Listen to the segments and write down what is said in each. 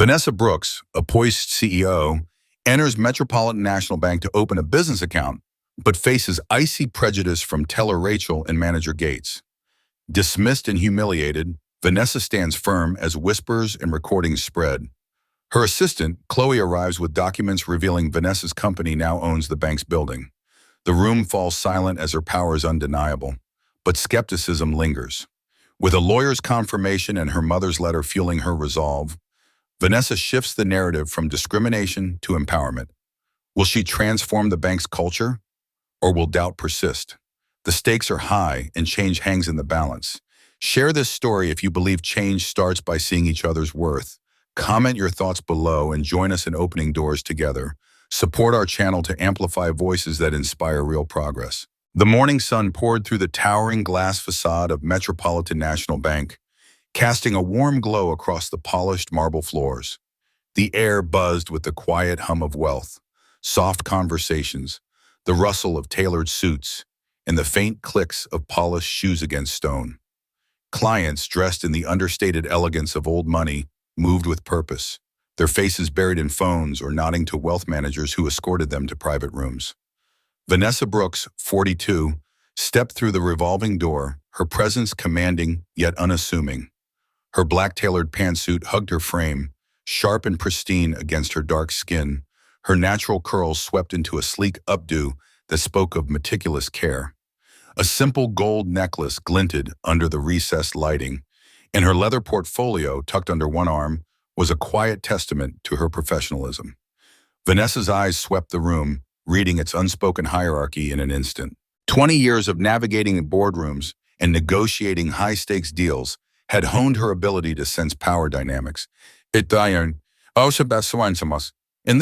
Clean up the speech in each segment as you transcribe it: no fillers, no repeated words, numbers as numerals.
Vanessa Brooks, a poised CEO, enters Metropolitan National Bank to open a business account, but faces icy prejudice from teller Rachel and manager Gates. Dismissed and humiliated, Vanessa stands firm as whispers and recordings spread. Her assistant, Chloe, arrives with documents revealing Vanessa's company now owns the bank's building. The room falls silent as her power is undeniable, but skepticism lingers. With a lawyer's confirmation and her mother's letter fueling her resolve, Vanessa shifts the narrative from discrimination to empowerment. Will she transform the bank's culture, or will doubt persist? The stakes are high and change hangs in the balance. Share this story if you believe change starts by seeing each other's worth. Comment your thoughts below and join us in opening doors together. Support our channel to amplify voices that inspire real progress. The morning sun poured through the towering glass facade of Metropolitan National Bank, casting a warm glow across the polished marble floors. The air buzzed with the quiet hum of wealth, soft conversations, the rustle of tailored suits, and the faint clicks of polished shoes against stone. Clients, dressed in the understated elegance of old money, moved with purpose, their faces buried in phones or nodding to wealth managers who escorted them to private rooms. Vanessa Brooks, 42, stepped through the revolving door, her presence commanding yet unassuming. Her black tailored pantsuit hugged her frame, sharp and pristine against her dark skin. Her natural curls swept into a sleek updo that spoke of meticulous care. A simple gold necklace glinted under the recessed lighting, and her leather portfolio, tucked under one arm, was a quiet testament to her professionalism. Vanessa's eyes swept the room, reading its unspoken hierarchy in an instant. 20 years of navigating boardrooms and negotiating high-stakes deals had honed her ability to sense power dynamics. And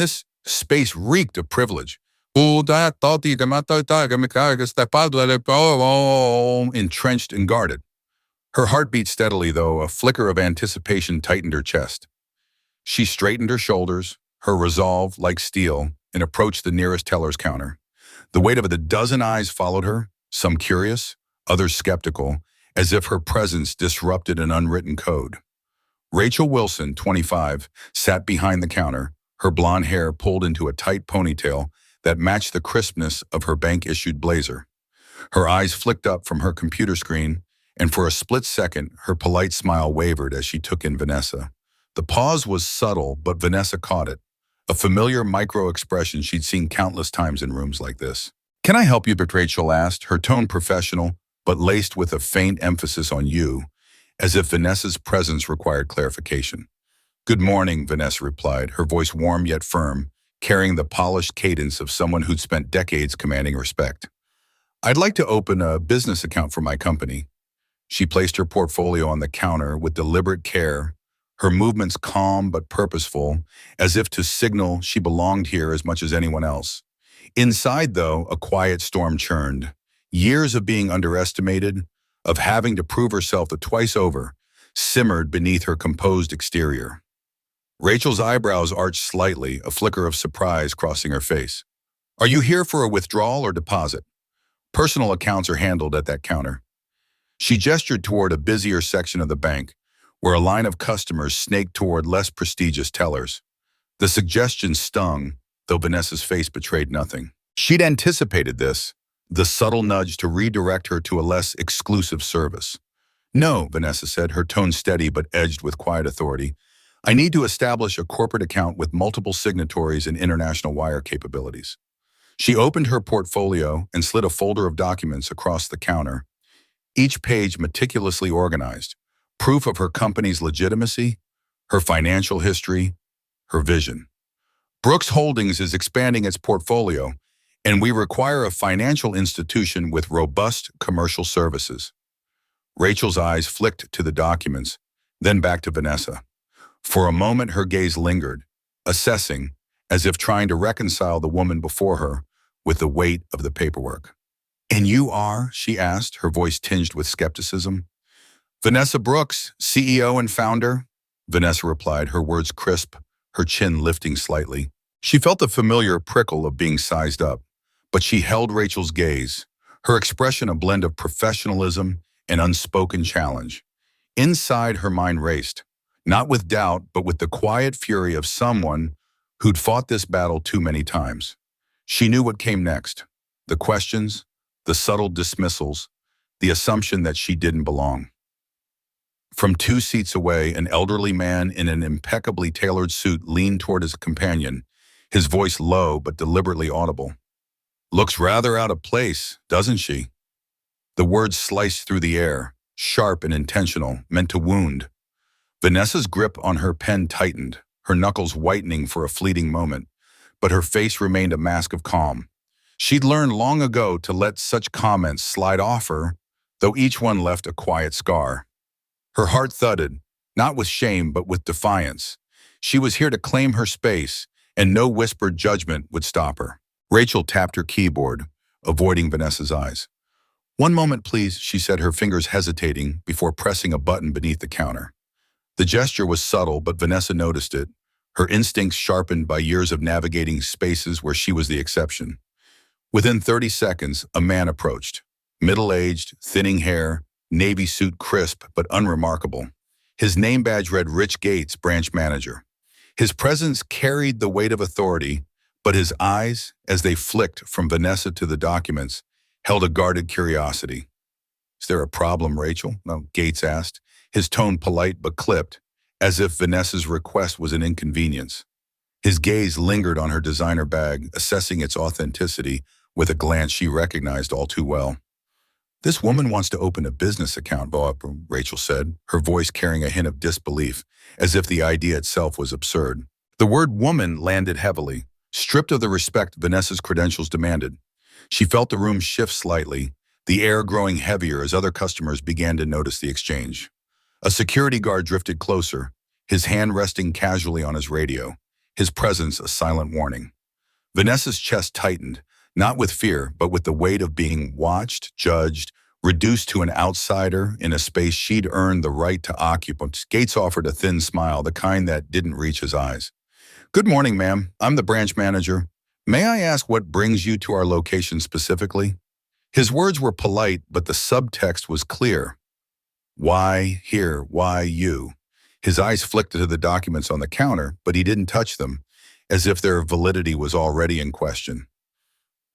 this space reeked of privilege. Entrenched and guarded. Her heart beat steadily, though a flicker of anticipation tightened her chest. She straightened her shoulders, her resolve like steel, and approached the nearest teller's counter. The weight of a dozen eyes followed her, some curious, others skeptical, as if her presence disrupted an unwritten code. Rachel Wilson, 25, sat behind the counter, her blonde hair pulled into a tight ponytail that matched the crispness of her bank-issued blazer. Her eyes flicked up from her computer screen, and for a split second, her polite smile wavered as she took in Vanessa. The pause was subtle, but Vanessa caught it, a familiar micro-expression she'd seen countless times in rooms like this. "Can I help you?" Rachel asked, her tone professional, but laced with a faint emphasis on you, as if Vanessa's presence required clarification. "Good morning," Vanessa replied, her voice warm yet firm, carrying the polished cadence of someone who'd spent decades commanding respect. "I'd like to open a business account for my company." She placed her portfolio on the counter with deliberate care, her movements calm but purposeful, as if to signal she belonged here as much as anyone else. Inside, though, a quiet storm churned. Years of being underestimated, of having to prove herself twice over, simmered beneath her composed exterior. Rachel's eyebrows arched slightly, a flicker of surprise crossing her face. "Are you here for a withdrawal or deposit?" "Personal accounts are handled at that counter." She gestured toward a busier section of the bank, where a line of customers snaked toward less prestigious tellers. The suggestion stung, though Vanessa's face betrayed nothing. She'd anticipated this, the subtle nudge to redirect her to a less exclusive service. "No," Vanessa said, her tone steady but edged with quiet authority. "I need to establish a corporate account with multiple signatories and international wire capabilities." She opened her portfolio and slid a folder of documents across the counter, each page meticulously organized, proof of her company's legitimacy, her financial history, her vision. "Brooks Holdings is expanding its portfolio, and we require a financial institution with robust commercial services." Rachel's eyes flicked to the documents, then back to Vanessa. For a moment, her gaze lingered, assessing, as if trying to reconcile the woman before her with the weight of the paperwork. "And you are?" she asked, her voice tinged with skepticism. "Vanessa Brooks, CEO and founder," Vanessa replied, her words crisp, her chin lifting slightly. She felt the familiar prickle of being sized up, but she held Rachel's gaze, her expression a blend of professionalism and unspoken challenge. Inside, her mind raced. Not with doubt, but with the quiet fury of someone who'd fought this battle too many times. She knew what came next. The questions, the subtle dismissals, the assumption that she didn't belong. From 2 seats away, an elderly man in an impeccably tailored suit leaned toward his companion, his voice low but deliberately audible. "Looks rather out of place, doesn't she?" The words sliced through the air, sharp and intentional, meant to wound. Vanessa's grip on her pen tightened, her knuckles whitening for a fleeting moment, but her face remained a mask of calm. She'd learned long ago to let such comments slide off her, though each one left a quiet scar. Her heart thudded, not with shame but with defiance. She was here to claim her space, and no whispered judgment would stop her. Rachel tapped her keyboard, avoiding Vanessa's eyes. "One moment, please," she said, her fingers hesitating before pressing a button beneath the counter. The gesture was subtle, but Vanessa noticed it, her instincts sharpened by years of navigating spaces where she was the exception. Within 30 seconds, a man approached. Middle-aged, thinning hair, navy suit crisp but unremarkable. His name badge read Rich Gates, branch manager. His presence carried the weight of authority, but his eyes, as they flicked from Vanessa to the documents, held a guarded curiosity. "Is there a problem, Rachel?" No, Gates asked, his tone polite but clipped, as if Vanessa's request was an inconvenience. His gaze lingered on her designer bag, assessing its authenticity with a glance she recognized all too well. "This woman wants to open a business account, Rachel said, her voice carrying a hint of disbelief, as if the idea itself was absurd. The word woman landed heavily, stripped of the respect Vanessa's credentials demanded. She felt the room shift slightly, the air growing heavier as other customers began to notice the exchange. A security guard drifted closer, his hand resting casually on his radio, his presence a silent warning. Vanessa's chest tightened, not with fear, but with the weight of being watched, judged, reduced to an outsider in a space she'd earned the right to occupy. Gates offered a thin smile, the kind that didn't reach his eyes. "Good morning, ma'am. I'm the branch manager. May I ask what brings you to our location specifically?" His words were polite, but the subtext was clear. Why here? Why you? His eyes flicked to the documents on the counter, but he didn't touch them, as if their validity was already in question.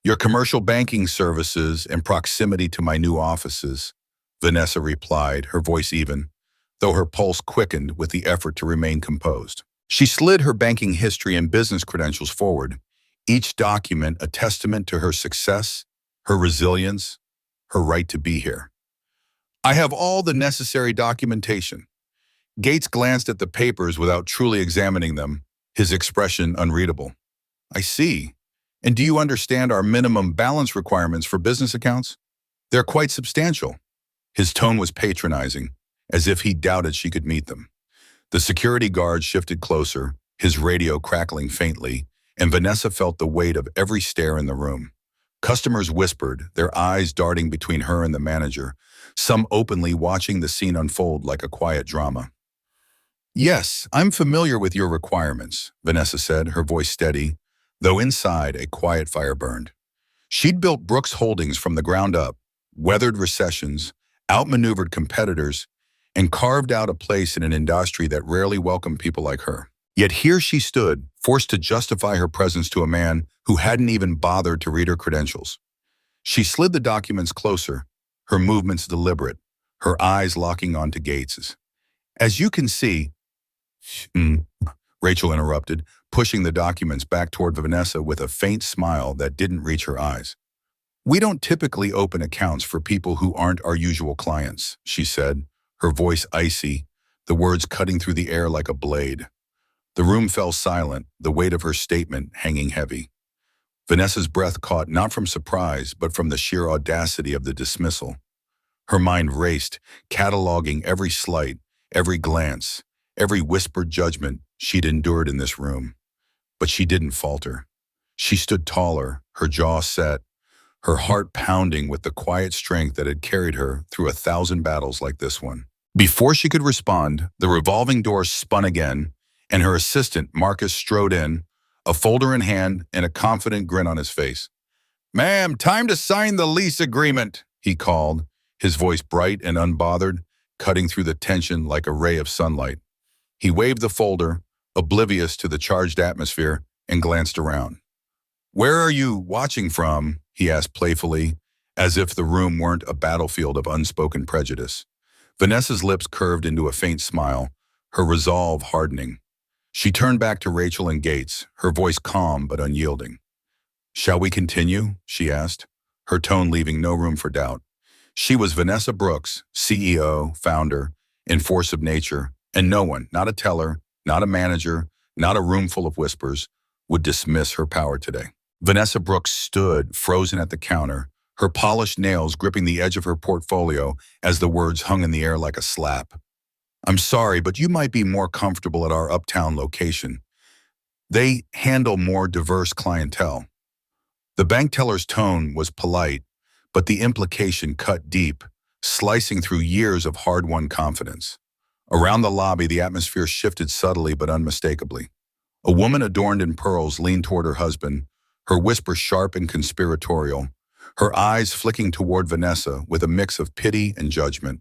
"Your commercial banking services and proximity to my new offices," Vanessa replied, her voice even, though her pulse quickened with the effort to remain composed. She slid her banking history and business credentials forward, each document a testament to her success, her resilience, her right to be here. "I have all the necessary documentation." Gates glanced at the papers without truly examining them, his expression unreadable. "I see. And do you understand our minimum balance requirements for business accounts? They're quite substantial." His tone was patronizing, as if he doubted she could meet them. The security guard shifted closer, his radio crackling faintly, and Vanessa felt the weight of every stare in the room. Customers whispered, their eyes darting between her and the manager, some openly watching the scene unfold like a quiet drama. "Yes, I'm familiar with your requirements," Vanessa said, her voice steady, though inside a quiet fire burned. She'd built Brooks Holdings from the ground up, weathered recessions, outmaneuvered competitors, and carved out a place in an industry that rarely welcomed people like her. Yet here she stood, forced to justify her presence to a man who hadn't even bothered to read her credentials. She slid the documents closer, her movements deliberate, her eyes locking onto Gates's. "As you can see," Rachel interrupted, pushing the documents back toward Vanessa with a faint smile that didn't reach her eyes. "We don't typically open accounts for people who aren't our usual clients," she said, her voice icy, the words cutting through the air like a blade. The room fell silent, the weight of her statement hanging heavy. Vanessa's breath caught not from surprise, but from the sheer audacity of the dismissal. Her mind raced, cataloging every slight, every glance, every whispered judgment she'd endured in this room. But she didn't falter. She stood taller, her jaw set, her heart pounding with the quiet strength that had carried her through 1,000 battles like this one. Before she could respond, the revolving door spun again, and her assistant, Marcus, strode in, a folder in hand and a confident grin on his face. "Ma'am, time to sign the lease agreement," he called, his voice bright and unbothered, cutting through the tension like a ray of sunlight. He waved the folder, oblivious to the charged atmosphere, and glanced around. "Where are you watching from?" he asked playfully, as if the room weren't a battlefield of unspoken prejudice. Vanessa's lips curved into a faint smile, her resolve hardening. She turned back to Rachel and Gates, her voice calm but unyielding. "Shall we continue?" she asked, her tone leaving no room for doubt. She was Vanessa Brooks, CEO, founder, in force of nature, and no one, not a teller, not a manager, not a room full of whispers, would dismiss her power today. Vanessa Brooks stood, frozen at the counter, her polished nails gripping the edge of her portfolio as the words hung in the air like a slap. "I'm sorry, but you might be more comfortable at our uptown location. They handle more diverse clientele." The bank teller's tone was polite, but the implication cut deep, slicing through years of hard-won confidence. Around the lobby, the atmosphere shifted subtly but unmistakably. A woman adorned in pearls leaned toward her husband, her whisper sharp and conspiratorial, her eyes flicking toward Vanessa with a mix of pity and judgment.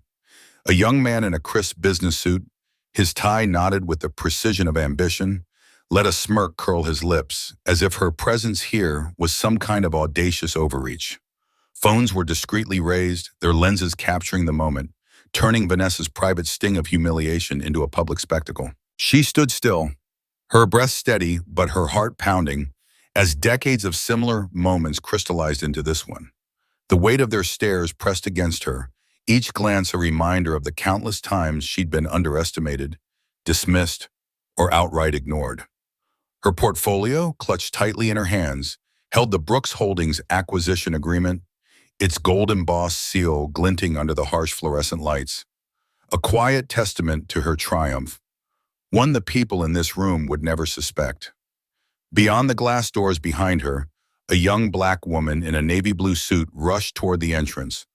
A young man in a crisp business suit, his tie knotted with the precision of ambition, let a smirk curl his lips, as if her presence here was some kind of audacious overreach. Phones were discreetly raised, their lenses capturing the moment, turning Vanessa's private sting of humiliation into a public spectacle. She stood still, her breath steady but her heart pounding, as decades of similar moments crystallized into this one. The weight of their stares pressed against her, each glance a reminder of the countless times she'd been underestimated, dismissed, or outright ignored. Her portfolio, clutched tightly in her hands, held the Brooks Holdings acquisition agreement, its gold embossed seal glinting under the harsh fluorescent lights. A quiet testament to her triumph, one the people in this room would never suspect. Beyond the glass doors behind her, a young black woman in a navy blue suit rushed toward the entrance,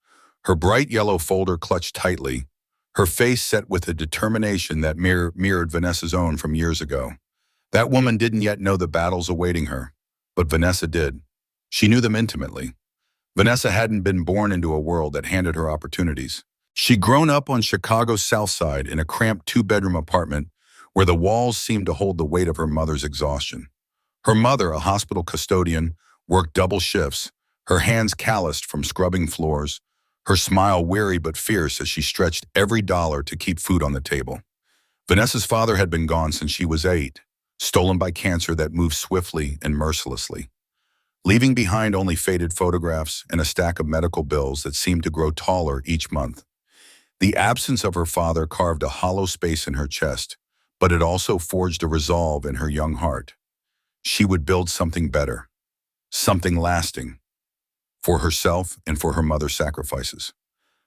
her bright yellow folder clutched tightly, her face set with a determination that mirrored Vanessa's own from years ago. That woman didn't yet know the battles awaiting her, but Vanessa did. She knew them intimately. Vanessa hadn't been born into a world that handed her opportunities. She'd grown up on Chicago's South Side in a cramped two-bedroom apartment where the walls seemed to hold the weight of her mother's exhaustion. Her mother, a hospital custodian, worked double shifts, her hands calloused from scrubbing floors, her smile weary but fierce as she stretched every dollar to keep food on the table. Vanessa's father had been gone since she was 8, stolen by cancer that moved swiftly and mercilessly, leaving behind only faded photographs and a stack of medical bills that seemed to grow taller each month. The absence of her father carved a hollow space in her chest, but it also forged a resolve in her young heart. She would build something better, something lasting, for herself and for her mother's sacrifices.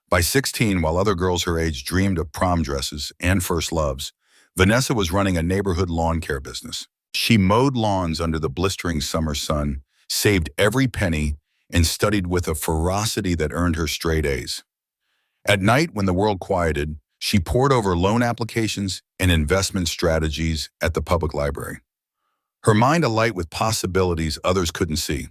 By 16, while other girls her age dreamed of prom dresses and first loves, Vanessa was running a neighborhood lawn care business. She mowed lawns under the blistering summer sun, saved every penny, and studied with a ferocity that earned her straight A's. At night, when the world quieted, she pored over loan applications and investment strategies at the public library, her mind alight with possibilities others couldn't see.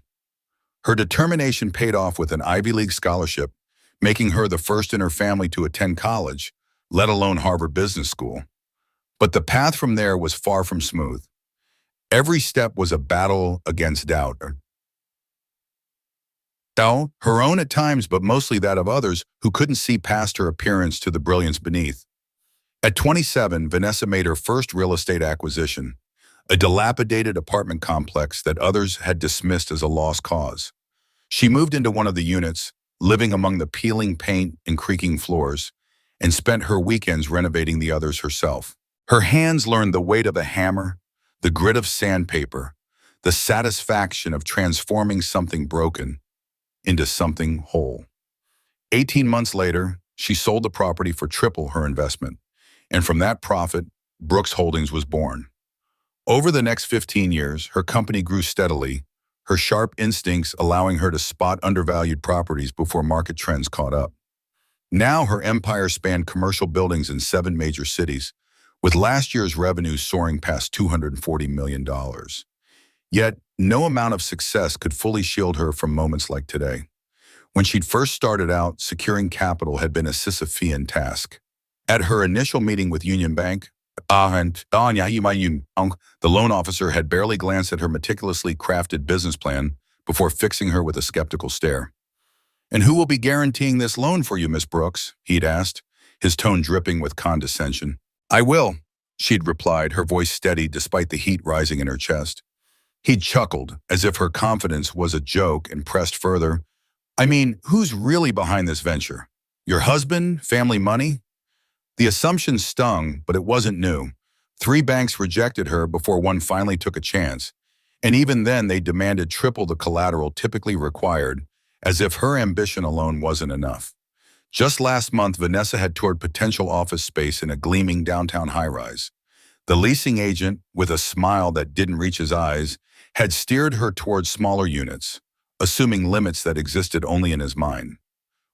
Her determination paid off with an Ivy League scholarship, making her the first in her family to attend college, let alone Harvard Business School. But the path from there was far from smooth. Every step was a battle against doubt. Doubt, her own at times, but mostly that of others who couldn't see past her appearance to the brilliance beneath. At 27, Vanessa made her first real estate acquisition, a dilapidated apartment complex that others had dismissed as a lost cause. She moved into one of the units, living among the peeling paint and creaking floors, and spent her weekends renovating the others herself. Her hands learned the weight of a hammer, the grit of sandpaper, the satisfaction of transforming something broken into something whole. 18 months later, she sold the property for triple her investment, and from that profit, Brooks Holdings was born. Over the next 15 years, her company grew steadily, her sharp instincts allowing her to spot undervalued properties before market trends caught up. Now her empire spanned commercial buildings in 7 major cities, with last year's revenues soaring past $240 million. Yet, no amount of success could fully shield her from moments like today. When she'd first started out, securing capital had been a Sisyphean task. At her initial meeting with Union Bank, The loan officer had barely glanced at her meticulously crafted business plan before fixing her with a skeptical stare. "And who will be guaranteeing this loan for you, Miss Brooks?" he'd asked, his tone dripping with condescension. "I will," she'd replied, her voice steady despite the heat rising in her chest. He'd chuckled, as if her confidence was a joke, and pressed further. "I mean, who's really behind this venture? Your husband? Family money?" The assumption stung, but it wasn't new. 3 banks rejected her before one finally took a chance, and even then they demanded triple the collateral typically required, as if her ambition alone wasn't enough. Just last month, Vanessa had toured potential office space in a gleaming downtown high-rise. The leasing agent, with a smile that didn't reach his eyes, had steered her towards smaller units, assuming limits that existed only in his mind.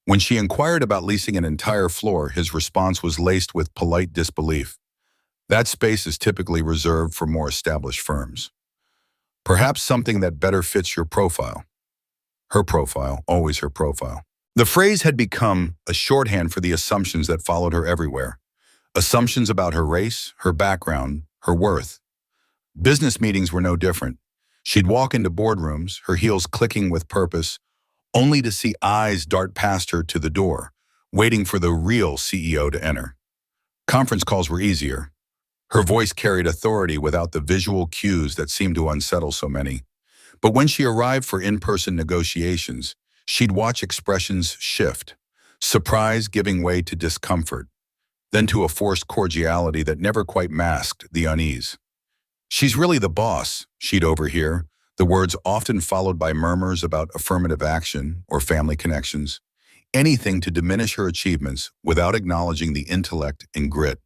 When she inquired about leasing an entire floor, his response was laced with polite disbelief. "That space is typically reserved for more established firms. Perhaps something that better fits your profile." Her profile, always her profile. The phrase had become a shorthand for the assumptions that followed her everywhere. Assumptions about her race, her background, her worth. Business meetings were no different. She'd walk into boardrooms, her heels clicking with purpose, only to see eyes dart past her to the door, waiting for the real CEO to enter. Conference calls were easier. Her voice carried authority without the visual cues that seemed to unsettle so many. But when she arrived for in-person negotiations, she'd watch expressions shift, surprise giving way to discomfort, then to a forced cordiality that never quite masked the unease. "She's really the boss," she'd overhear, the words often followed by murmurs about affirmative action or family connections, anything to diminish her achievements without acknowledging the intellect and grit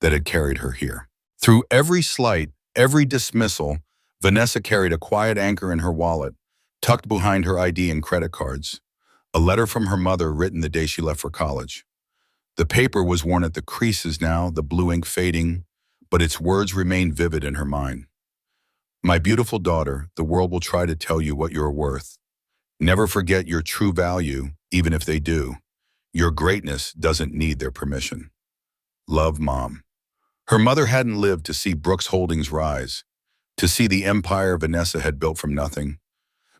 that had carried her here. Through every slight, every dismissal, Vanessa carried a quiet anchor in her wallet, tucked behind her ID and credit cards, a letter from her mother written the day she left for college. The paper was worn at the creases now, the blue ink fading, but its words remained vivid in her mind. "My beautiful daughter, the world will try to tell you what you're worth. Never forget your true value, even if they do. Your greatness doesn't need their permission. Love, Mom." Her mother hadn't lived to see Brooks Holdings rise, to see the empire Vanessa had built from nothing.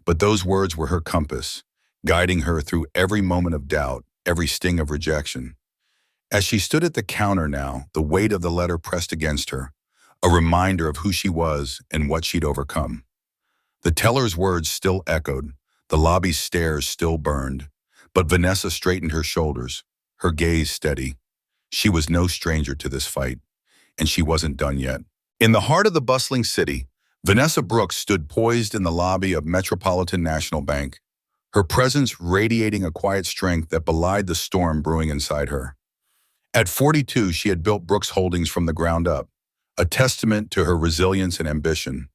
But those words were her compass, guiding her through every moment of doubt, every sting of rejection. As she stood at the counter now, the weight of the letter pressed against her, a reminder of who she was and what she'd overcome. The teller's words still echoed, the lobby's stares still burned, but Vanessa straightened her shoulders, her gaze steady. She was no stranger to this fight, and she wasn't done yet. In the heart of the bustling city, Vanessa Brooks stood poised in the lobby of Metropolitan National Bank, her presence radiating a quiet strength that belied the storm brewing inside her. At 42, she had built Brooks Holdings from the ground up, a testament to her resilience and ambition.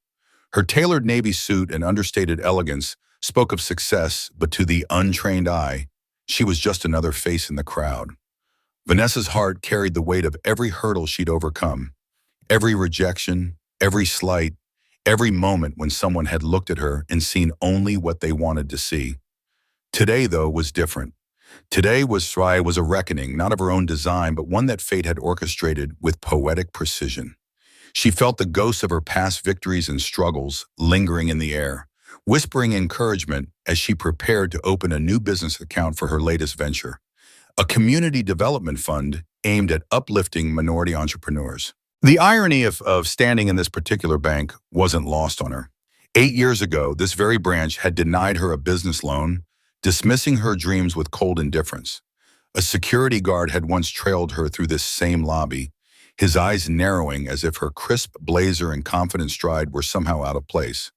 Her tailored navy suit and understated elegance spoke of success, but to the untrained eye, she was just another face in the crowd. Vanessa's heart carried the weight of every hurdle she'd overcome, every rejection, every slight, every moment when someone had looked at her and seen only what they wanted to see. Today, though, was different. Today was a reckoning, not of her own design, but one that fate had orchestrated with poetic precision. She felt the ghosts of her past victories and struggles lingering in the air, whispering encouragement as she prepared to open a new business account for her latest venture, a community development fund aimed at uplifting minority entrepreneurs. The irony of standing in this particular bank wasn't lost on her. 8 years ago, this very branch had denied her a business loan, dismissing her dreams with cold indifference. A security guard had once trailed her through this same lobby, his eyes narrowing as if her crisp blazer and confident stride were somehow out of place.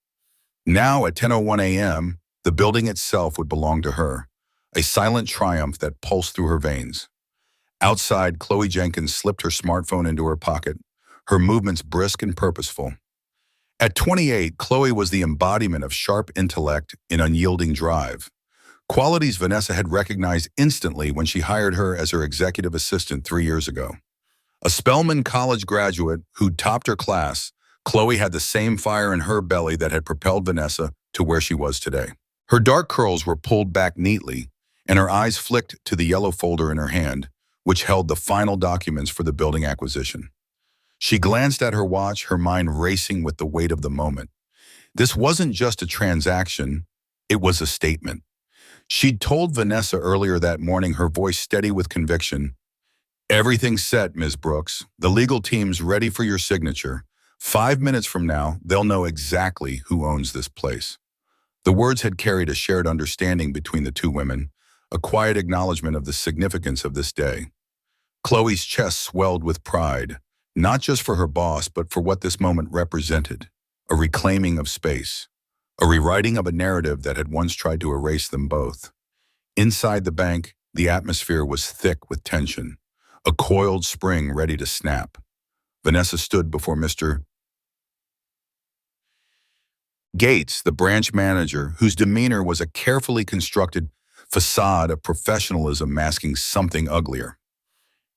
Now, at 10:01 a.m., the building itself would belong to her, a silent triumph that pulsed through her veins. Outside, Chloe Jenkins slipped her smartphone into her pocket, her movements brisk and purposeful. At 28, Chloe was the embodiment of sharp intellect and unyielding drive, qualities Vanessa had recognized instantly when she hired her as her executive assistant 3 years ago. A Spelman College graduate who'd topped her class, Chloe had the same fire in her belly that had propelled Vanessa to where she was today. Her dark curls were pulled back neatly, and her eyes flicked to the yellow folder in her hand, which held the final documents for the building acquisition. She glanced at her watch, her mind racing with the weight of the moment. This wasn't just a transaction, it was a statement. She'd told Vanessa earlier that morning, her voice steady with conviction. "Everything's set, Ms. Brooks. The legal team's ready for your signature. 5 minutes from now, they'll know exactly who owns this place." The words had carried a shared understanding between the two women, a quiet acknowledgement of the significance of this day. Chloe's chest swelled with pride, not just for her boss, but for what this moment represented: a reclaiming of space, a rewriting of a narrative that had once tried to erase them both. Inside the bank, the atmosphere was thick with tension, a coiled spring ready to snap. Vanessa stood before Mr. Gates, the branch manager, whose demeanor was a carefully constructed facade of professionalism masking something uglier.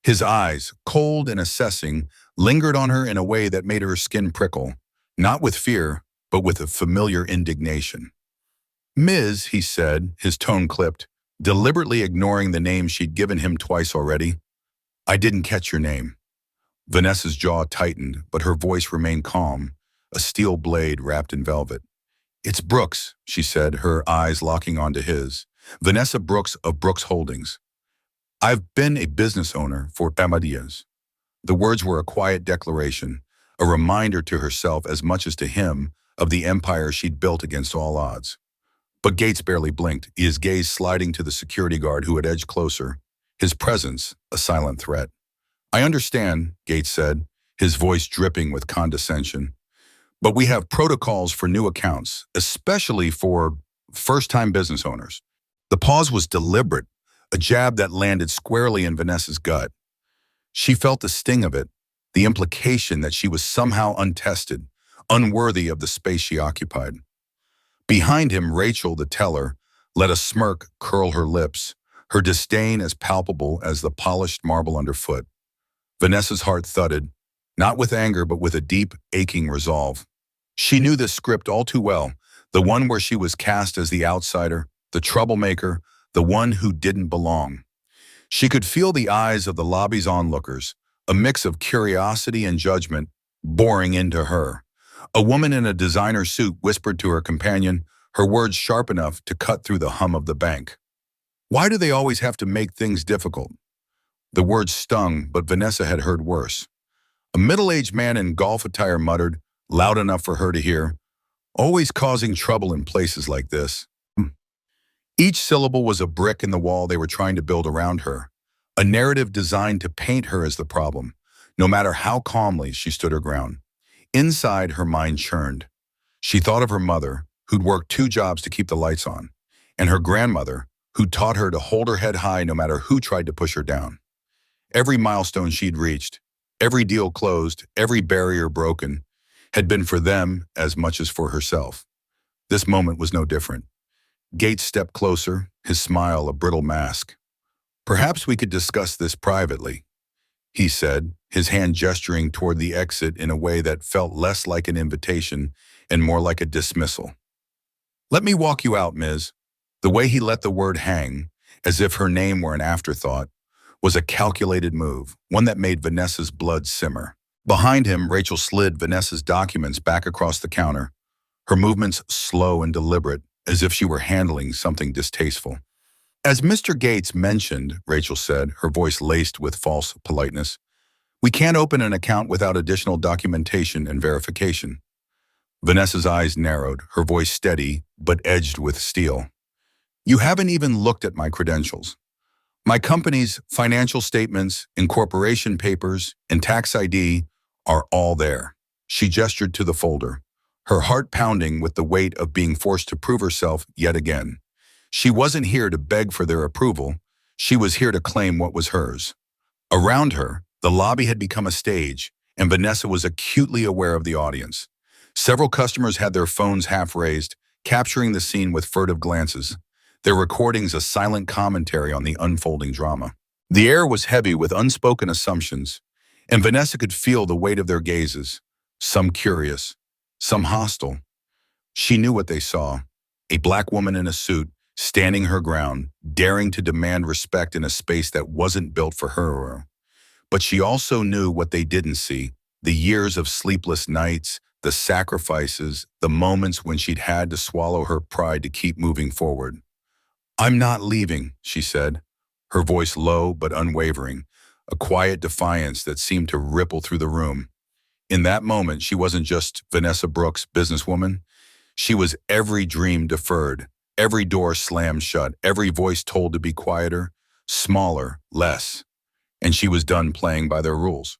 His eyes, cold and assessing, lingered on her in a way that made her skin prickle, not with fear, but with a familiar indignation. "Ms.," he said, his tone clipped, deliberately ignoring the name she'd given him twice already. "I didn't catch your name." Vanessa's jaw tightened, but her voice remained calm, a steel blade wrapped in velvet. "It's Brooks," she said, her eyes locking onto his. "Vanessa Brooks of Brooks Holdings. I've been a business owner for years." The words were a quiet declaration, a reminder to herself as much as to him of the empire she'd built against all odds. But Gates barely blinked, his gaze sliding to the security guard who had edged closer, his presence a silent threat. "I understand," Gates said, his voice dripping with condescension. "But we have protocols for new accounts, especially for first-time business owners." The pause was deliberate, a jab that landed squarely in Vanessa's gut. She felt the sting of it, the implication that she was somehow untested, unworthy of the space she occupied. Behind him, Rachel, the teller, let a smirk curl her lips, her disdain as palpable as the polished marble underfoot. Vanessa's heart thudded, not with anger but with a deep, aching resolve. She knew this script all too well, the one where she was cast as the outsider, the troublemaker, the one who didn't belong. She could feel the eyes of the lobby's onlookers, a mix of curiosity and judgment, boring into her. A woman in a designer suit whispered to her companion, her words sharp enough to cut through the hum of the bank. "Why do they always have to make things difficult?" The words stung, but Vanessa had heard worse. A middle-aged man in golf attire muttered, loud enough for her to hear, "Always causing trouble in places like this." Each syllable was a brick in the wall they were trying to build around her, a narrative designed to paint her as the problem, no matter how calmly she stood her ground. Inside, her mind churned. She thought of her mother, who'd worked 2 jobs to keep the lights on, and her grandmother, who'd taught her to hold her head high no matter who tried to push her down. Every milestone she'd reached, every deal closed, every barrier broken, had been for them as much as for herself. This moment was no different. Gates stepped closer, his smile a brittle mask. "Perhaps we could discuss this privately," he said, his hand gesturing toward the exit in a way that felt less like an invitation and more like a dismissal. "Let me walk you out, Ms." The way he let the word hang, as if her name were an afterthought, was a calculated move, one that made Vanessa's blood simmer. Behind him, Rachel slid Vanessa's documents back across the counter, her movements slow and deliberate, as if she were handling something distasteful. "As Mr. Gates mentioned," Rachel said, her voice laced with false politeness, "we can't open an account without additional documentation and verification." Vanessa's eyes narrowed, her voice steady, but edged with steel. "You haven't even looked at my credentials. My company's financial statements, incorporation papers, and tax ID are all there." She gestured to the folder, her heart pounding with the weight of being forced to prove herself yet again. She wasn't here to beg for their approval. She was here to claim what was hers. Around her, the lobby had become a stage, and Vanessa was acutely aware of the audience. Several customers had their phones half raised, capturing the scene with furtive glances, their recordings a silent commentary on the unfolding drama. The air was heavy with unspoken assumptions, and Vanessa could feel the weight of their gazes, some curious, some hostile. She knew what they saw: a black woman in a suit, standing her ground, daring to demand respect in a space that wasn't built for her. But she also knew what they didn't see: The years of sleepless nights, the sacrifices, the moments when she'd had to swallow her pride to keep moving forward. "I'm not leaving," she said, her voice low but unwavering, a quiet defiance that seemed to ripple through the room. In that moment, she wasn't just Vanessa Brooks, businesswoman. She was every dream deferred, every door slammed shut, every voice told to be quieter, smaller, less. And she was done playing by their rules.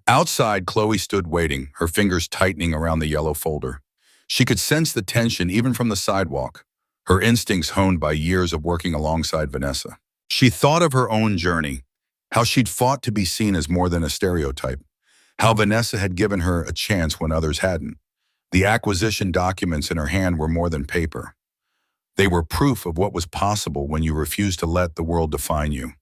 Outside, Chloe stood waiting, her fingers tightening around the yellow folder. She could sense the tension even from the sidewalk, her instincts honed by years of working alongside Vanessa. She thought of her own journey, how she'd fought to be seen as more than a stereotype, how Vanessa had given her a chance when others hadn't. The acquisition documents in her hand were more than paper. They were proof of what was possible when you refused to let the world define you.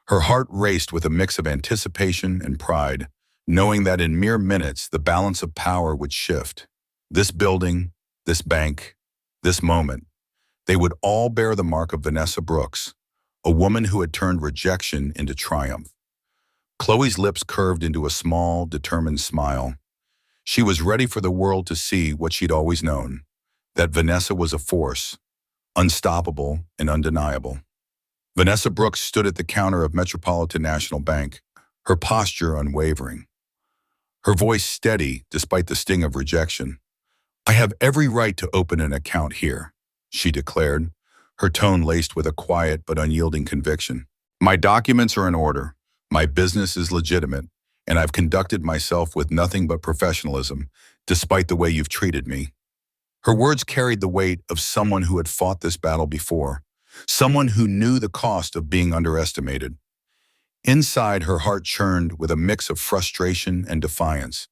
Her heart raced with a mix of anticipation and pride, knowing that in mere minutes the balance of power would shift. This building, this bank, this moment, they would all bear the mark of Vanessa Brooks, a woman who had turned rejection into triumph. Chloe's lips curved into a small, determined smile. She was ready for the world to see what she'd always known, that Vanessa was a force, unstoppable and undeniable. Vanessa Brooks stood at the counter of Metropolitan National Bank, her posture unwavering, her voice steady despite the sting of rejection. "I have every right to open an account here," she declared, her tone laced with a quiet but unyielding conviction. "My documents are in order, my business is legitimate, and I've conducted myself with nothing but professionalism, despite the way you've treated me." Her words carried the weight of someone who had fought this battle before, someone who knew the cost of being underestimated. Inside, her heart churned with a mix of frustration and defiance,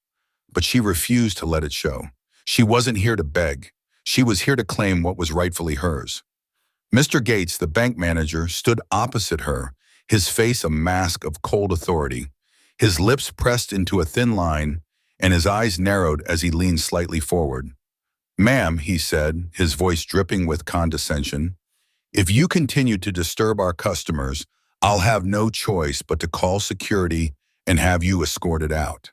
but she refused to let it show. She wasn't here to beg. She was here to claim what was rightfully hers. Mr. Gates, the bank manager, stood opposite her, his face a mask of cold authority, his lips pressed into a thin line, and his eyes narrowed as he leaned slightly forward. "Ma'am," he said, his voice dripping with condescension, "if you continue to disturb our customers, I'll have no choice but to call security and have you escorted out."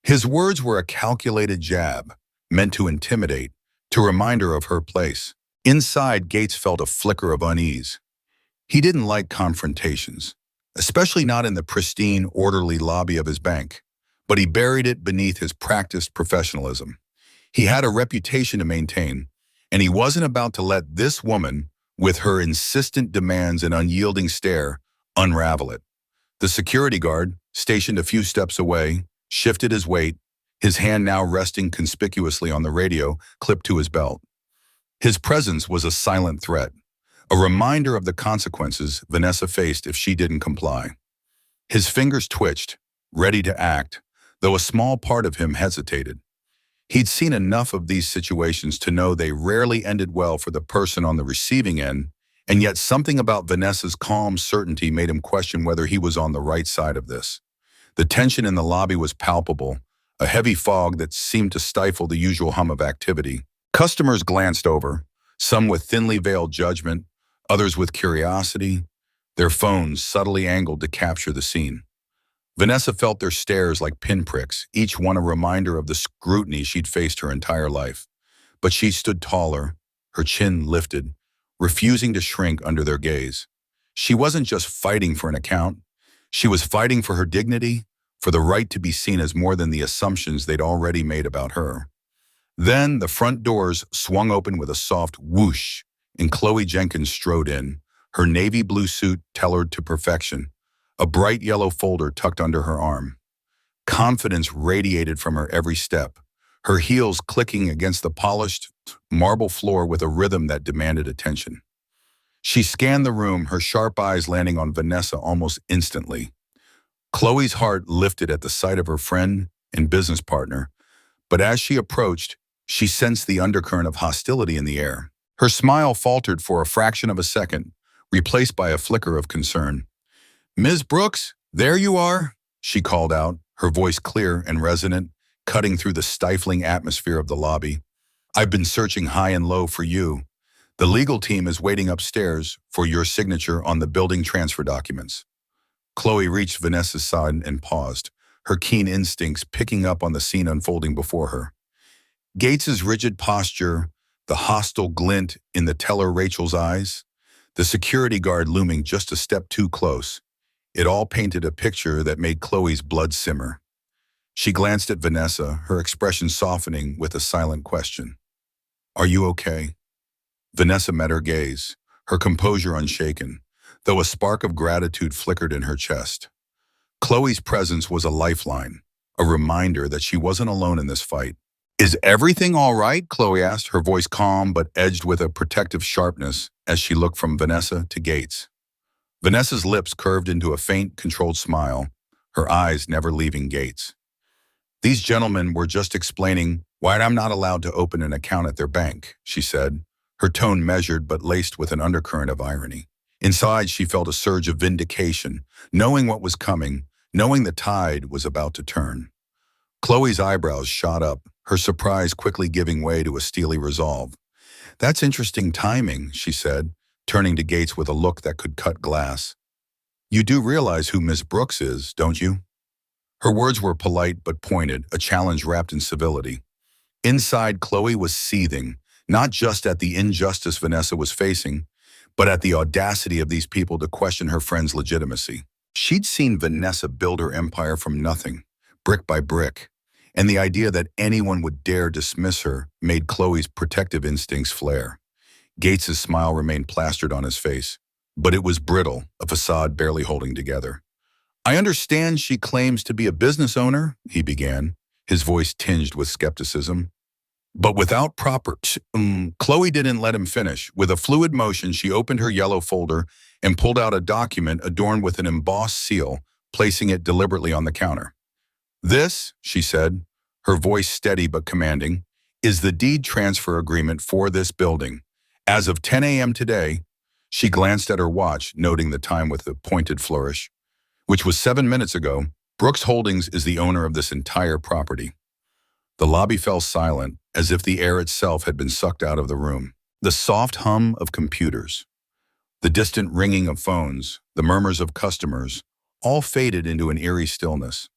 His words were a calculated jab, meant to intimidate, to remind her of her place. Inside, Gates felt a flicker of unease. He didn't like confrontations, especially not in the pristine, orderly lobby of his bank, but he buried it beneath his practiced professionalism. He had a reputation to maintain, and he wasn't about to let this woman, with her insistent demands and unyielding stare, unravel it. The security guard, stationed a few steps away, shifted his weight, his hand now resting conspicuously on the radio clipped to his belt. His presence was a silent threat, a reminder of the consequences Vanessa faced if she didn't comply. His fingers twitched, ready to act, though a small part of him hesitated. He'd seen enough of these situations to know they rarely ended well for the person on the receiving end, and yet something about Vanessa's calm certainty made him question whether he was on the right side of this. The tension in the lobby was palpable, a heavy fog that seemed to stifle the usual hum of activity. Customers glanced over, some with thinly veiled judgment, others with curiosity, their phones subtly angled to capture the scene. Vanessa felt their stares like pinpricks, each one a reminder of the scrutiny she'd faced her entire life. But she stood taller, her chin lifted, refusing to shrink under their gaze. She wasn't just fighting for an account. She was fighting for her dignity, for the right to be seen as more than the assumptions they'd already made about her. Then the front doors swung open with a soft whoosh, and Chloe Jenkins strode in, her navy blue suit tailored to perfection, a bright yellow folder tucked under her arm. Confidence radiated from her every step, her heels clicking against the polished marble floor with a rhythm that demanded attention. She scanned the room, her sharp eyes landing on Vanessa almost instantly. Chloe's heart lifted at the sight of her friend and business partner, but as she approached, she sensed the undercurrent of hostility in the air. Her smile faltered for a fraction of a second, replaced by a flicker of concern. "Ms. Brooks, there you are," she called out, her voice clear and resonant, cutting through the stifling atmosphere of the lobby. "I've been searching high and low for you. The legal team is waiting upstairs for your signature on the building transfer documents." Chloe reached Vanessa's side and paused, her keen instincts picking up on the scene unfolding before her. Gates's rigid posture, the hostile glint in the teller Rachel's eyes, the security guard looming just a step too close. It all painted a picture that made Chloe's blood simmer. She glanced at Vanessa, her expression softening with a silent question. "Are you okay?" Vanessa met her gaze, her composure unshaken, though a spark of gratitude flickered in her chest. Chloe's presence was a lifeline, a reminder that she wasn't alone in this fight. "Is everything all right?" Chloe asked, her voice calm but edged with a protective sharpness as she looked from Vanessa to Gates. Vanessa's lips curved into a faint, controlled smile, her eyes never leaving Gates. "These gentlemen were just explaining why I'm not allowed to open an account at their bank," she said, her tone measured but laced with an undercurrent of irony. Inside, she felt a surge of vindication, knowing what was coming, knowing the tide was about to turn. Chloe's eyebrows shot up, her surprise quickly giving way to a steely resolve. "That's interesting timing," she said, turning to Gates with a look that could cut glass. "You do realize who Miss Brooks is, don't you?" Her words were polite but pointed, a challenge wrapped in civility. Inside, Chloe was seething, not just at the injustice Vanessa was facing, but at the audacity of these people to question her friend's legitimacy. She'd seen Vanessa build her empire from nothing, brick by brick, and the idea that anyone would dare dismiss her made Chloe's protective instincts flare. Gates's smile remained plastered on his face, but it was brittle, a facade barely holding together. "I understand she claims to be a business owner," he began, his voice tinged with skepticism. But without proper... Chloe didn't let him finish. With a fluid motion, she opened her yellow folder and pulled out a document adorned with an embossed seal, placing it deliberately on the counter. "This," she said, her voice steady but commanding, "is the deed transfer agreement for this building. As of 10 a.m. today," she glanced at her watch, noting the time with a pointed flourish, "which was 7 minutes ago, Brooks Holdings is the owner of this entire property." The lobby fell silent, as if the air itself had been sucked out of the room. The soft hum of computers, the distant ringing of phones, the murmurs of customers, all faded into an eerie stillness.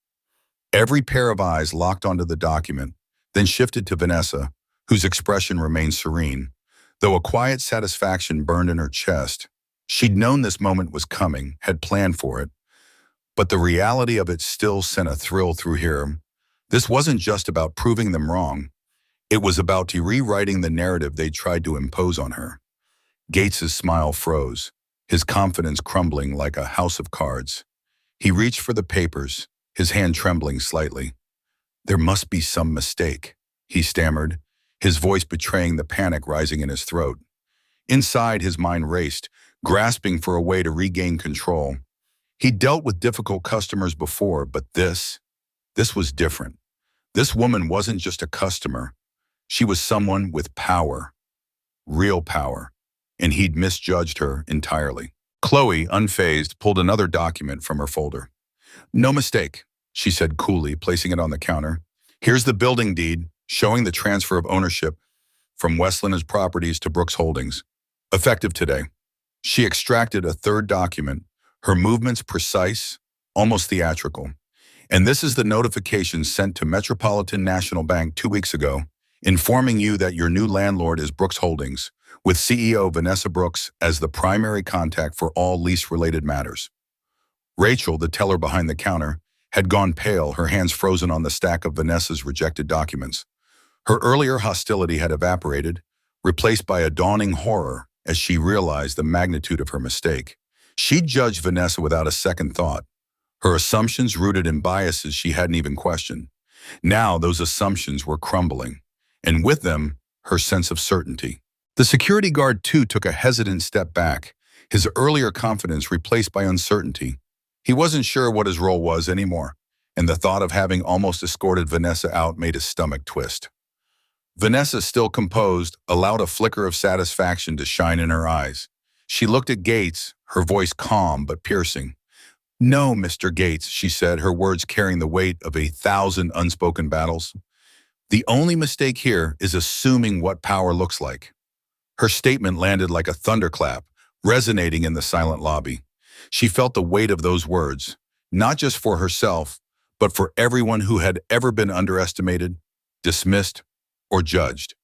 Every pair of eyes locked onto the document, then shifted to Vanessa, whose expression remained serene, though a quiet satisfaction burned in her chest. She'd known this moment was coming, had planned for it, but the reality of it still sent a thrill through her. This wasn't just about proving them wrong. It was about rewriting the narrative they tried to impose on her. Gates's smile froze, his confidence crumbling like a house of cards. He reached for the papers, his hand trembling slightly. "There must be some mistake," he stammered, his voice betraying the panic rising in his throat. Inside, his mind raced, grasping for a way to regain control. He'd dealt with difficult customers before, but this was different. This woman wasn't just a customer. She was someone with power, real power, and he'd misjudged her entirely. Chloe, unfazed, pulled another document from her folder. "No mistake," she said coolly, placing it on the counter. "Here's the building deed, showing the transfer of ownership from Westland's properties to Brooks Holdings, effective today." She extracted a third document, her movements precise, almost theatrical. "And this is the notification sent to Metropolitan National Bank 2 weeks ago, informing you that your new landlord is Brooks Holdings, with CEO Vanessa Brooks as the primary contact for all lease-related matters." Rachel, the teller behind the counter, had gone pale, her hands frozen on the stack of Vanessa's rejected documents. Her earlier hostility had evaporated, replaced by a dawning horror as she realized the magnitude of her mistake. She judged Vanessa without a second thought, her assumptions rooted in biases she hadn't even questioned. Now those assumptions were crumbling, and with them, her sense of certainty. The security guard too took a hesitant step back, his earlier confidence replaced by uncertainty. He wasn't sure what his role was anymore, and the thought of having almost escorted Vanessa out made his stomach twist. Vanessa, still composed, allowed a flicker of satisfaction to shine in her eyes. She looked at Gates, her voice calm but piercing. "No, Mr. Gates," she said, her words carrying the weight of 1,000 unspoken battles. "The only mistake here is assuming what power looks like." Her statement landed like a thunderclap, resonating in the silent lobby. She felt the weight of those words, not just for herself, but for everyone who had ever been underestimated, dismissed, or judged.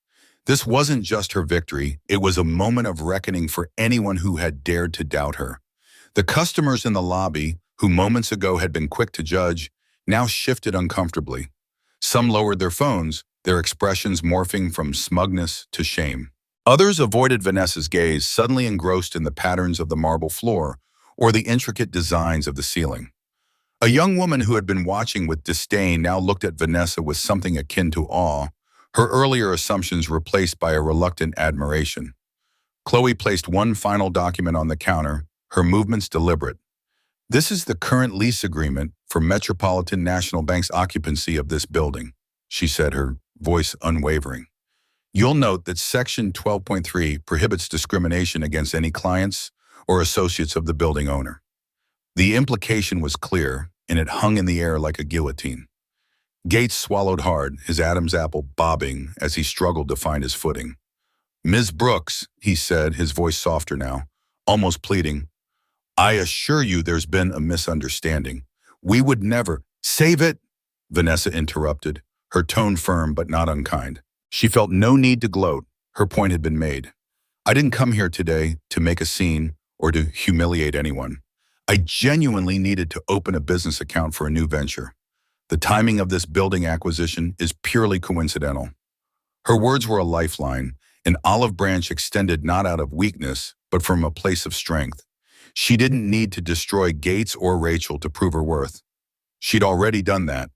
This wasn't just her victory, it was a moment of reckoning for anyone who had dared to doubt her. The customers in the lobby, who moments ago had been quick to judge, now shifted uncomfortably. Some lowered their phones, their expressions morphing from smugness to shame. Others avoided Vanessa's gaze, suddenly engrossed in the patterns of the marble floor or the intricate designs of the ceiling. A young woman who had been watching with disdain now looked at Vanessa with something akin to awe, her earlier assumptions replaced by a reluctant admiration. Chloe placed one final document on the counter, her movements deliberate. "This is the current lease agreement for Metropolitan National Bank's occupancy of this building," she said, her voice unwavering. "You'll note that Section 12.3 prohibits discrimination against any clients or associates of the building owner." The implication was clear, and it hung in the air like a guillotine. Gates swallowed hard, his Adam's apple bobbing as he struggled to find his footing. "Ms. Brooks," he said, his voice softer now, almost pleading, "I assure you there's been a misunderstanding. We would never—" "Save it!" Vanessa interrupted, her tone firm but not unkind. She felt no need to gloat. Her point had been made. "I didn't come here today to make a scene or to humiliate anyone. I genuinely needed to open a business account for a new venture. The timing of this building acquisition is purely coincidental." Her words were a lifeline, an olive branch extended not out of weakness, but from a place of strength. She didn't need to destroy Gates or Rachel to prove her worth. She'd already done that.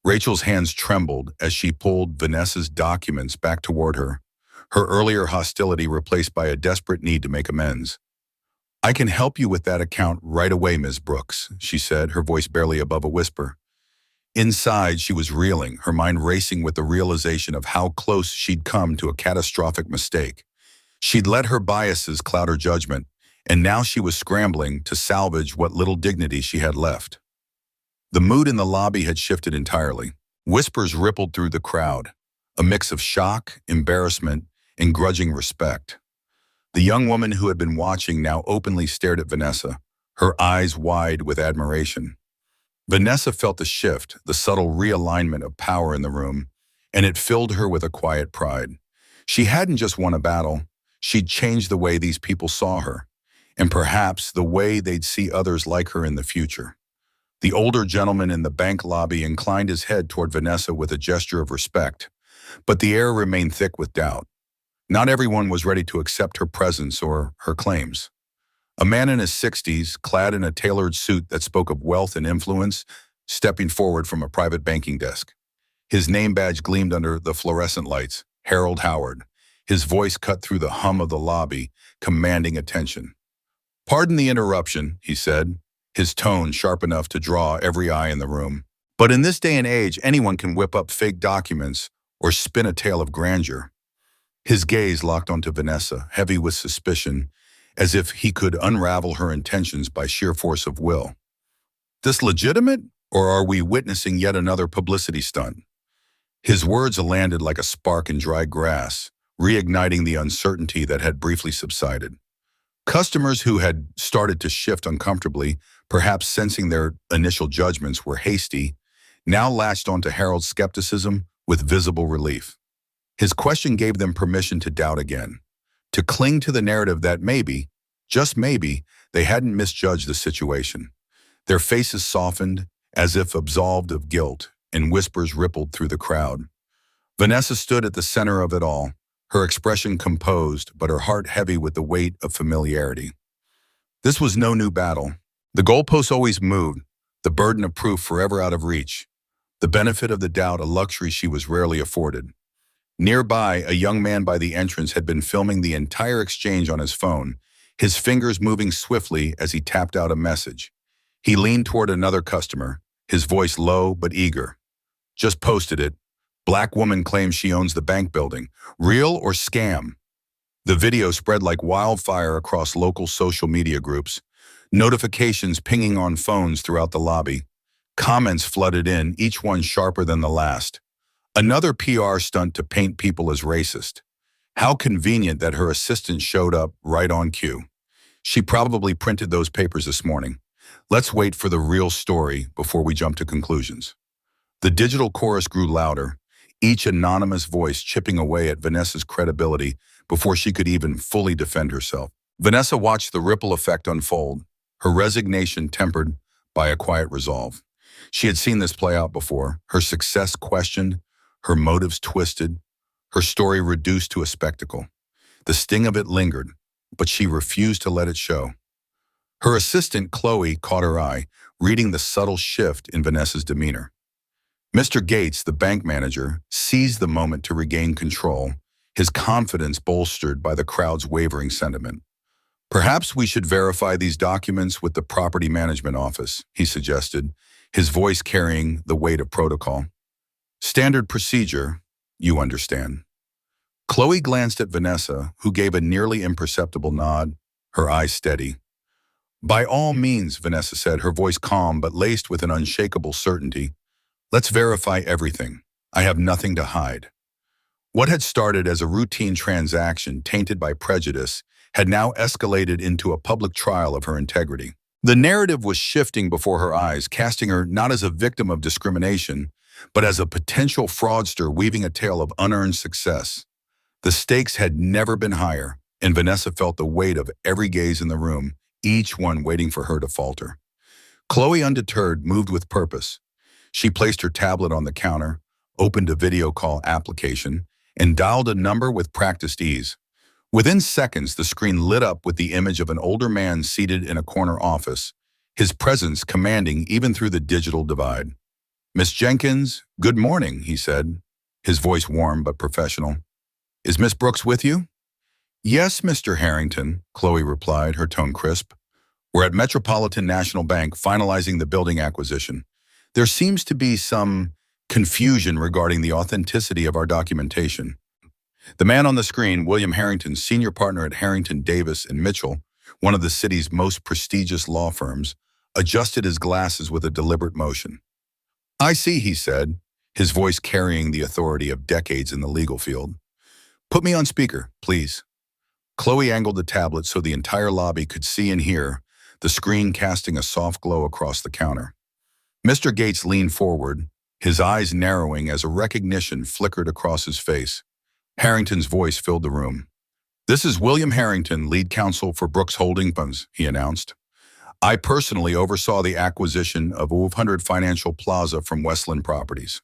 Rachel's hands trembled as she pulled Vanessa's documents back toward her, her earlier hostility replaced by a desperate need to make amends. "I can help you with that account right away, Ms. Brooks," she said, her voice barely above a whisper. Inside, she was reeling, her mind racing with the realization of how close she'd come to a catastrophic mistake. She'd let her biases cloud her judgment, and now she was scrambling to salvage what little dignity she had left. The mood in the lobby had shifted entirely. Whispers rippled through the crowd, a mix of shock, embarrassment, and grudging respect. The young woman who had been watching now openly stared at Vanessa, her eyes wide with admiration. Vanessa felt the shift, the subtle realignment of power in the room, and it filled her with a quiet pride. She hadn't just won a battle, she'd changed the way these people saw her, and perhaps the way they'd see others like her in the future. The older gentleman in the bank lobby inclined his head toward Vanessa with a gesture of respect, but the air remained thick with doubt. Not everyone was ready to accept her presence or her claims. A man in his 60s, clad in a tailored suit that spoke of wealth and influence, stepping forward from a private banking desk. His name badge gleamed under the fluorescent lights, Harold Howard. His voice cut through the hum of the lobby, commanding attention. "Pardon the interruption," he said, his tone sharp enough to draw every eye in the room. "But in this day and age, anyone can whip up fake documents or spin a tale of grandeur." His gaze locked onto Vanessa, heavy with suspicion, as if he could unravel her intentions by sheer force of will. "This legitimate, or are we witnessing yet another publicity stunt?" His words landed like a spark in dry grass, reigniting the uncertainty that had briefly subsided. Customers who had started to shift uncomfortably, perhaps sensing their initial judgments were hasty, now latched onto Harold's skepticism with visible relief. His question gave them permission to doubt again, to cling to the narrative that maybe, just maybe, they hadn't misjudged the situation. Their faces softened, as if absolved of guilt, and whispers rippled through the crowd. Vanessa stood at the center of it all, her expression composed, but her heart heavy with the weight of familiarity. This was no new battle. The goalposts always moved, the burden of proof forever out of reach, the benefit of the doubt a luxury she was rarely afforded. Nearby, a young man by the entrance had been filming the entire exchange on his phone, his fingers moving swiftly as he tapped out a message. He leaned toward another customer, his voice low but eager. "Just posted it. Black woman claims she owns the bank building. Real or scam?" The video spread like wildfire across local social media groups, notifications pinging on phones throughout the lobby. Comments flooded in, each one sharper than the last. Another PR stunt to paint people as racist. How convenient that her assistant showed up right on cue. She probably printed those papers this morning. Let's wait for the real story before we jump to conclusions. The digital chorus grew louder, each anonymous voice chipping away at Vanessa's credibility before she could even fully defend herself. Vanessa watched the ripple effect unfold, her resignation tempered by a quiet resolve. She had seen this play out before, her success questioned, her motives twisted, her story reduced to a spectacle. The sting of it lingered, but she refused to let it show. Her assistant, Chloe, caught her eye, reading the subtle shift in Vanessa's demeanor. Mr. Gates, the bank manager, seized the moment to regain control, his confidence bolstered by the crowd's wavering sentiment. Perhaps we should verify these documents with the property management office, he suggested, his voice carrying the weight of protocol. Standard procedure, you understand. Chloe glanced at Vanessa, who gave a nearly imperceptible nod, her eyes steady. By all means, Vanessa said, her voice calm but laced with an unshakable certainty. Let's verify everything. I have nothing to hide. What had started as a routine transaction tainted by prejudice had now escalated into a public trial of her integrity. The narrative was shifting before her eyes, casting her not as a victim of discrimination, but as a potential fraudster weaving a tale of unearned success. The stakes had never been higher, and Vanessa felt the weight of every gaze in the room, each one waiting for her to falter. Chloe, undeterred, moved with purpose. She placed her tablet on the counter, opened a video call application, and dialed a number with practiced ease. Within seconds, the screen lit up with the image of an older man seated in a corner office, his presence commanding even through the digital divide. Miss Jenkins, good morning, he said, his voice warm but professional. Is Miss Brooks with you? Yes, Mr. Harrington, Chloe replied, her tone crisp. We're at Metropolitan National Bank finalizing the building acquisition. There seems to be some confusion regarding the authenticity of our documentation. The man on the screen, William Harrington, senior partner at Harrington, Davis and Mitchell, one of the city's most prestigious law firms, adjusted his glasses with a deliberate motion. I see, he said, his voice carrying the authority of decades in the legal field. Put me on speaker, please. Chloe angled the tablet so the entire lobby could see and hear, the screen casting a soft glow across the counter. Mr. Gates leaned forward, his eyes narrowing as a recognition flickered across his face. Harrington's voice filled the room. This is William Harrington, lead counsel for Brooks Holding Funds, he announced. I personally oversaw the acquisition of 500 Financial Plaza from Westland Properties.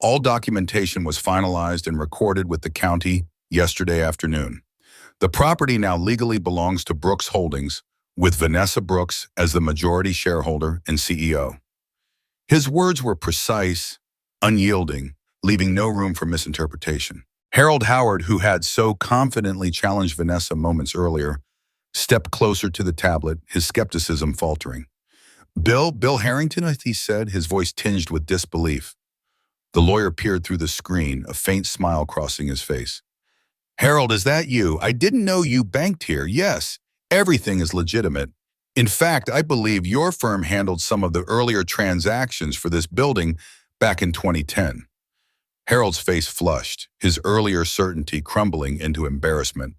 All documentation was finalized and recorded with the county yesterday afternoon. The property now legally belongs to Brooks Holdings, with Vanessa Brooks as the majority shareholder and CEO. His words were precise, unyielding, leaving no room for misinterpretation. Harold Howard, who had so confidently challenged Vanessa moments earlier, stepped closer to the tablet, his skepticism faltering. Bill Harrington, he said, his voice tinged with disbelief. The lawyer peered through the screen, a faint smile crossing his face. Harold, is that you? I didn't know you banked here. Yes, everything is legitimate. In fact, I believe your firm handled some of the earlier transactions for this building back in 2010. Harold's face flushed, his earlier certainty crumbling into embarrassment.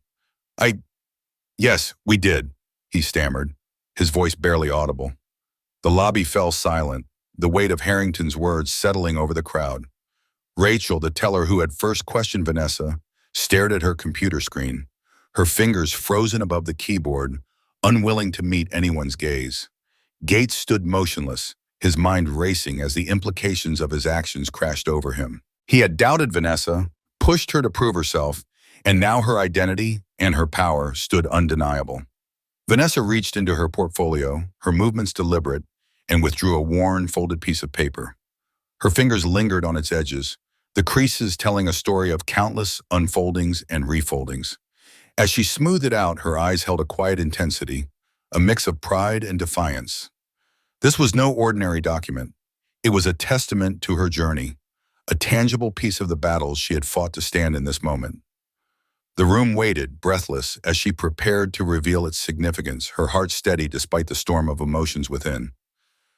Yes, we did, he stammered, his voice barely audible. The lobby fell silent, the weight of Harrington's words settling over the crowd. Rachel, the teller who had first questioned Vanessa, stared at her computer screen, her fingers frozen above the keyboard, unwilling to meet anyone's gaze. Gates stood motionless, his mind racing as the implications of his actions crashed over him. He had doubted Vanessa, pushed her to prove herself, and now her identity and her power stood undeniable. Vanessa reached into her portfolio, her movements deliberate, and withdrew a worn, folded piece of paper. Her fingers lingered on its edges, the creases telling a story of countless unfoldings and refoldings. As she smoothed it out, her eyes held a quiet intensity, a mix of pride and defiance. This was no ordinary document. It was a testament to her journey, a tangible piece of the battles she had fought to stand in this moment. The room waited, breathless, as she prepared to reveal its significance, her heart steady despite the storm of emotions within.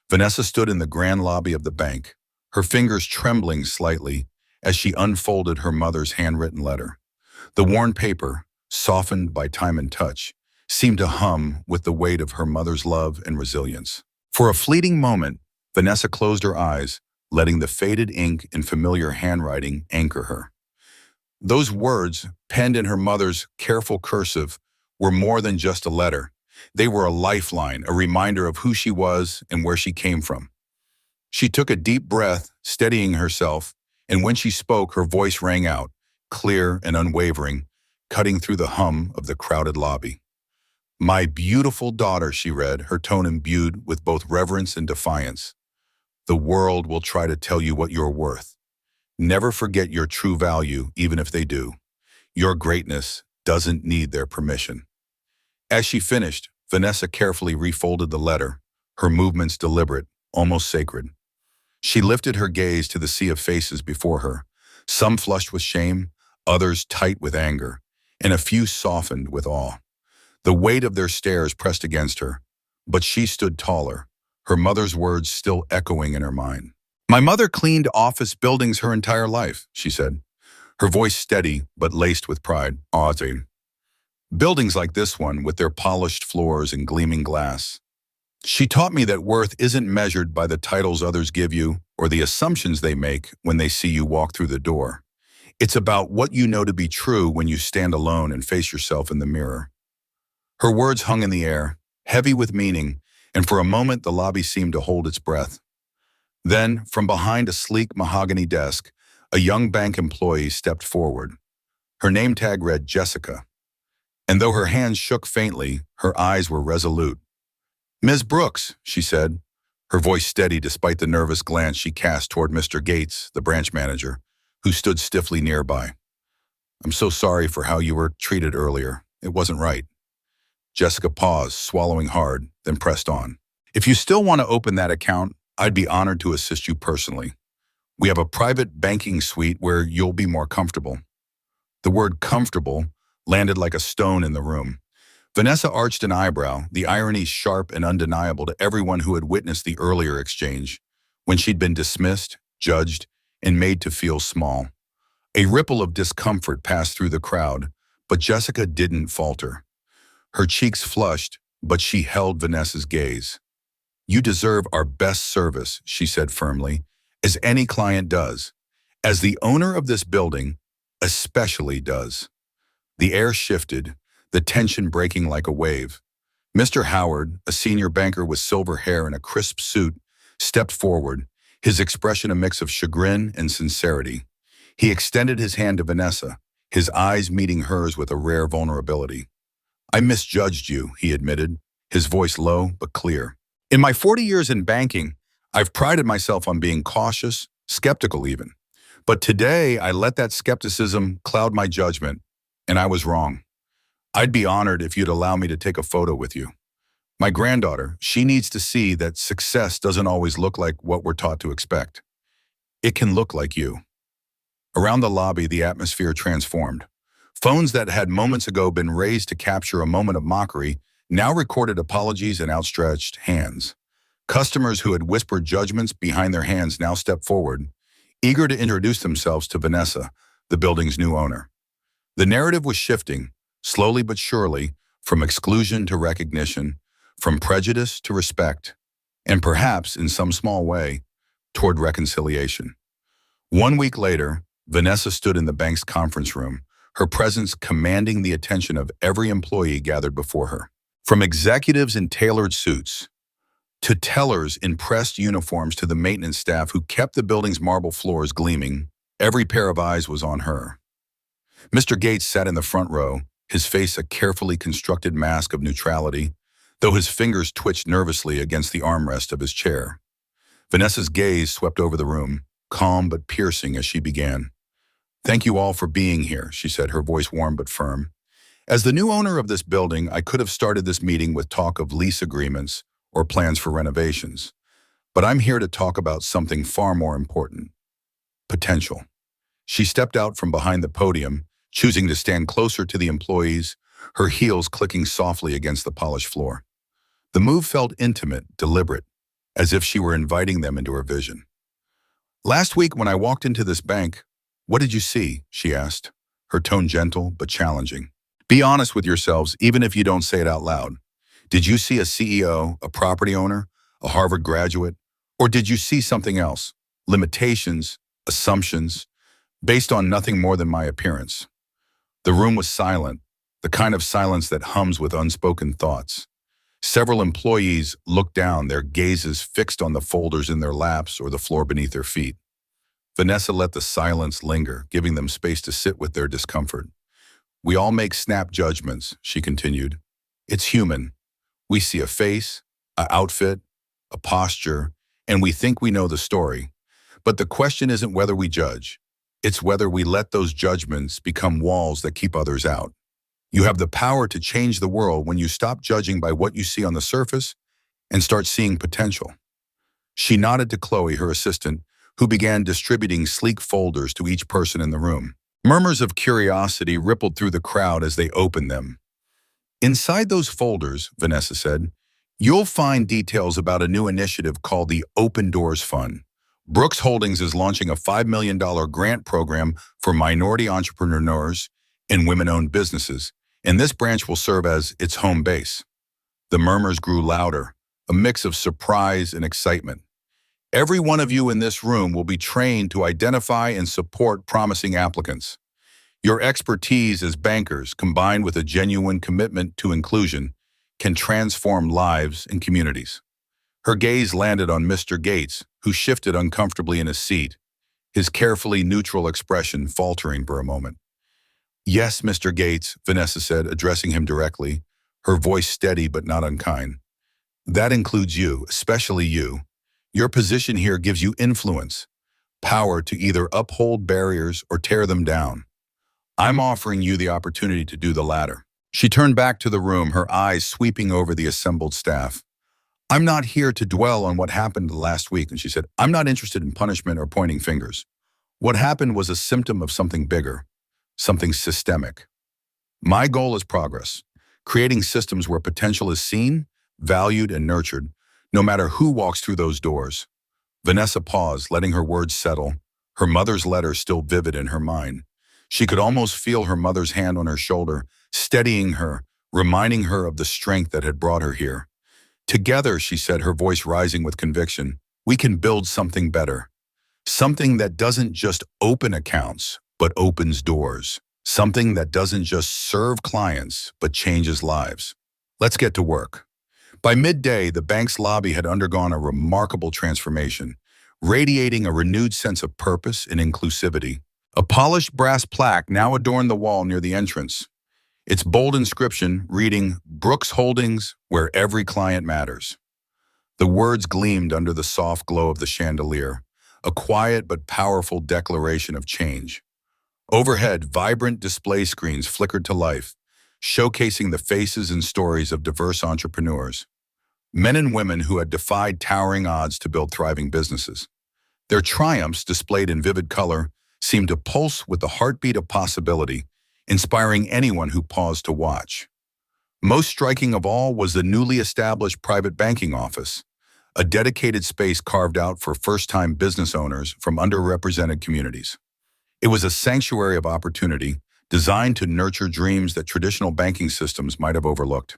Vanessa stood in the grand lobby of the bank, her fingers trembling slightly as she unfolded her mother's handwritten letter. The worn paper, softened by time and touch, seemed to hum with the weight of her mother's love and resilience. For a fleeting moment, Vanessa closed her eyes, letting the faded ink and familiar handwriting anchor her. Those words, penned in her mother's careful cursive, were more than just a letter. They were a lifeline, a reminder of who she was and where she came from. She took a deep breath, steadying herself, and when she spoke, her voice rang out, clear and unwavering, cutting through the hum of the crowded lobby. "My beautiful daughter," she read, her tone imbued with both reverence and defiance. "The world will try to tell you what you're worth. Never forget your true value, even if they do. Your greatness doesn't need their permission." As she finished, Vanessa carefully refolded the letter, her movements deliberate, almost sacred. She lifted her gaze to the sea of faces before her, some flushed with shame, others tight with anger, and a few softened with awe. The weight of their stares pressed against her, but she stood taller, her mother's words still echoing in her mind. "My mother cleaned office buildings her entire life," she said, her voice steady but laced with pride. "Audrey. Buildings like this one with their polished floors and gleaming glass. She taught me that worth isn't measured by the titles others give you or the assumptions they make when they see you walk through the door. It's about what you know to be true when you stand alone and face yourself in the mirror." Her words hung in the air, heavy with meaning, and for a moment the lobby seemed to hold its breath. Then, from behind a sleek mahogany desk, a young bank employee stepped forward. Her name tag read Jessica, and though her hands shook faintly, her eyes were resolute. "Ms. Brooks," she said, her voice steady despite the nervous glance she cast toward Mr. Gates, the branch manager, who stood stiffly nearby. "I'm so sorry for how you were treated earlier. It wasn't right." Jessica paused, swallowing hard, then pressed on. "If you still want to open that account, I'd be honored to assist you personally. We have a private banking suite where you'll be more comfortable." The word "comfortable" landed like a stone in the room. Vanessa arched an eyebrow, the irony sharp and undeniable to everyone who had witnessed the earlier exchange, when she'd been dismissed, judged, and made to feel small. A ripple of discomfort passed through the crowd, but Jessica didn't falter. Her cheeks flushed, but she held Vanessa's gaze. "You deserve our best service," she said firmly, "as any client does. As the owner of this building, especially does." The air shifted, the tension breaking like a wave. Mr. Howard, a senior banker with silver hair and a crisp suit, stepped forward, his expression a mix of chagrin and sincerity. He extended his hand to Vanessa, his eyes meeting hers with a rare vulnerability. "I misjudged you," he admitted, his voice low but clear. "In my 40 years in banking, I've prided myself on being cautious, skeptical even. But today, I let that skepticism cloud my judgment, and I was wrong. I'd be honored if you'd allow me to take a photo with you. My granddaughter, she needs to see that success doesn't always look like what we're taught to expect. It can look like you." Around the lobby, the atmosphere transformed. Phones that had moments ago been raised to capture a moment of mockery now recorded apologies and outstretched hands. Customers who had whispered judgments behind their hands now stepped forward, eager to introduce themselves to Vanessa, the building's new owner. The narrative was shifting, slowly but surely, from exclusion to recognition, from prejudice to respect, and perhaps, in some small way, toward reconciliation. 1 week later, Vanessa stood in the bank's conference room, her presence commanding the attention of every employee gathered before her. From executives in tailored suits, to tellers in pressed uniforms to the maintenance staff who kept the building's marble floors gleaming, every pair of eyes was on her. Mr. Gates sat in the front row, his face a carefully constructed mask of neutrality, though his fingers twitched nervously against the armrest of his chair. Vanessa's gaze swept over the room, calm but piercing as she began. "Thank you all for being here," she said, her voice warm but firm. "As the new owner of this building, I could have started this meeting with talk of lease agreements or plans for renovations. But I'm here to talk about something far more important: potential." She stepped out from behind the podium, choosing to stand closer to the employees, her heels clicking softly against the polished floor. The move felt intimate, deliberate, as if she were inviting them into her vision. "Last week when I walked into this bank, what did you see?" she asked, her tone gentle but challenging. "Be honest with yourselves, even if you don't say it out loud. Did you see a CEO, a property owner, A Harvard graduate? Or did you see something else? Limitations, assumptions, based on nothing more than my appearance. The room was silent, the kind of silence that hums with unspoken thoughts. Several employees looked down, their gazes fixed on the folders in their laps or the floor beneath their feet. Vanessa let the silence linger, giving them space to sit with their discomfort. We all make snap judgments, she continued. It's human. We see a face, an outfit, a posture, and we think we know the story. But the question isn't whether we judge. It's whether we let those judgments become walls that keep others out. You have the power to change the world when you stop judging by what you see on the surface and start seeing potential. She nodded to Chloe, her assistant, who began distributing sleek folders to each person in the room. Murmurs of curiosity rippled through the crowd as they opened them. Inside those folders, Vanessa said, you'll find details about a new initiative called the Open Doors Fund. Brooks Holdings is launching a $5 million grant program for minority entrepreneurs and women-owned businesses, and this branch will serve as its home base. The murmurs grew louder, a mix of surprise and excitement. Every one of you in this room will be trained to identify and support promising applicants. Your expertise as bankers, combined with a genuine commitment to inclusion, can transform lives and communities. Her gaze landed on Mr. Gates, who shifted uncomfortably in his seat, his carefully neutral expression faltering for a moment. Yes, Mr. Gates, Vanessa said, addressing him directly, her voice steady but not unkind. That includes you, especially you. Your position here gives you influence, power to either uphold barriers or tear them down. I'm offering you the opportunity to do the latter. She turned back to the room, her eyes sweeping over the assembled staff. I'm not here to dwell on what happened last week, and she said, I'm not interested in punishment or pointing fingers. What happened was a symptom of something bigger, something systemic. My goal is progress, creating systems where potential is seen, valued, and nurtured, no matter who walks through those doors. Vanessa paused, letting her words settle, her mother's letter still vivid in her mind. She could almost feel her mother's hand on her shoulder, steadying her, reminding her of the strength that had brought her here. Together, she said, her voice rising with conviction, we can build something better. Something that doesn't just open accounts, but opens doors. Something that doesn't just serve clients, but changes lives. Let's get to work. By midday, the bank's lobby had undergone a remarkable transformation, radiating a renewed sense of purpose and inclusivity. A polished brass plaque now adorned the wall near the entrance, its bold inscription reading, Brooks Holdings, where every client matters. The words gleamed under the soft glow of the chandelier, a quiet but powerful declaration of change. Overhead, vibrant display screens flickered to life, showcasing the faces and stories of diverse entrepreneurs, men and women who had defied towering odds to build thriving businesses. Their triumphs, displayed in vivid color, seemed to pulse with the heartbeat of possibility, inspiring anyone who paused to watch. Most striking of all was the newly established private banking office, a dedicated space carved out for first-time business owners from underrepresented communities. It was a sanctuary of opportunity, designed to nurture dreams that traditional banking systems might have overlooked.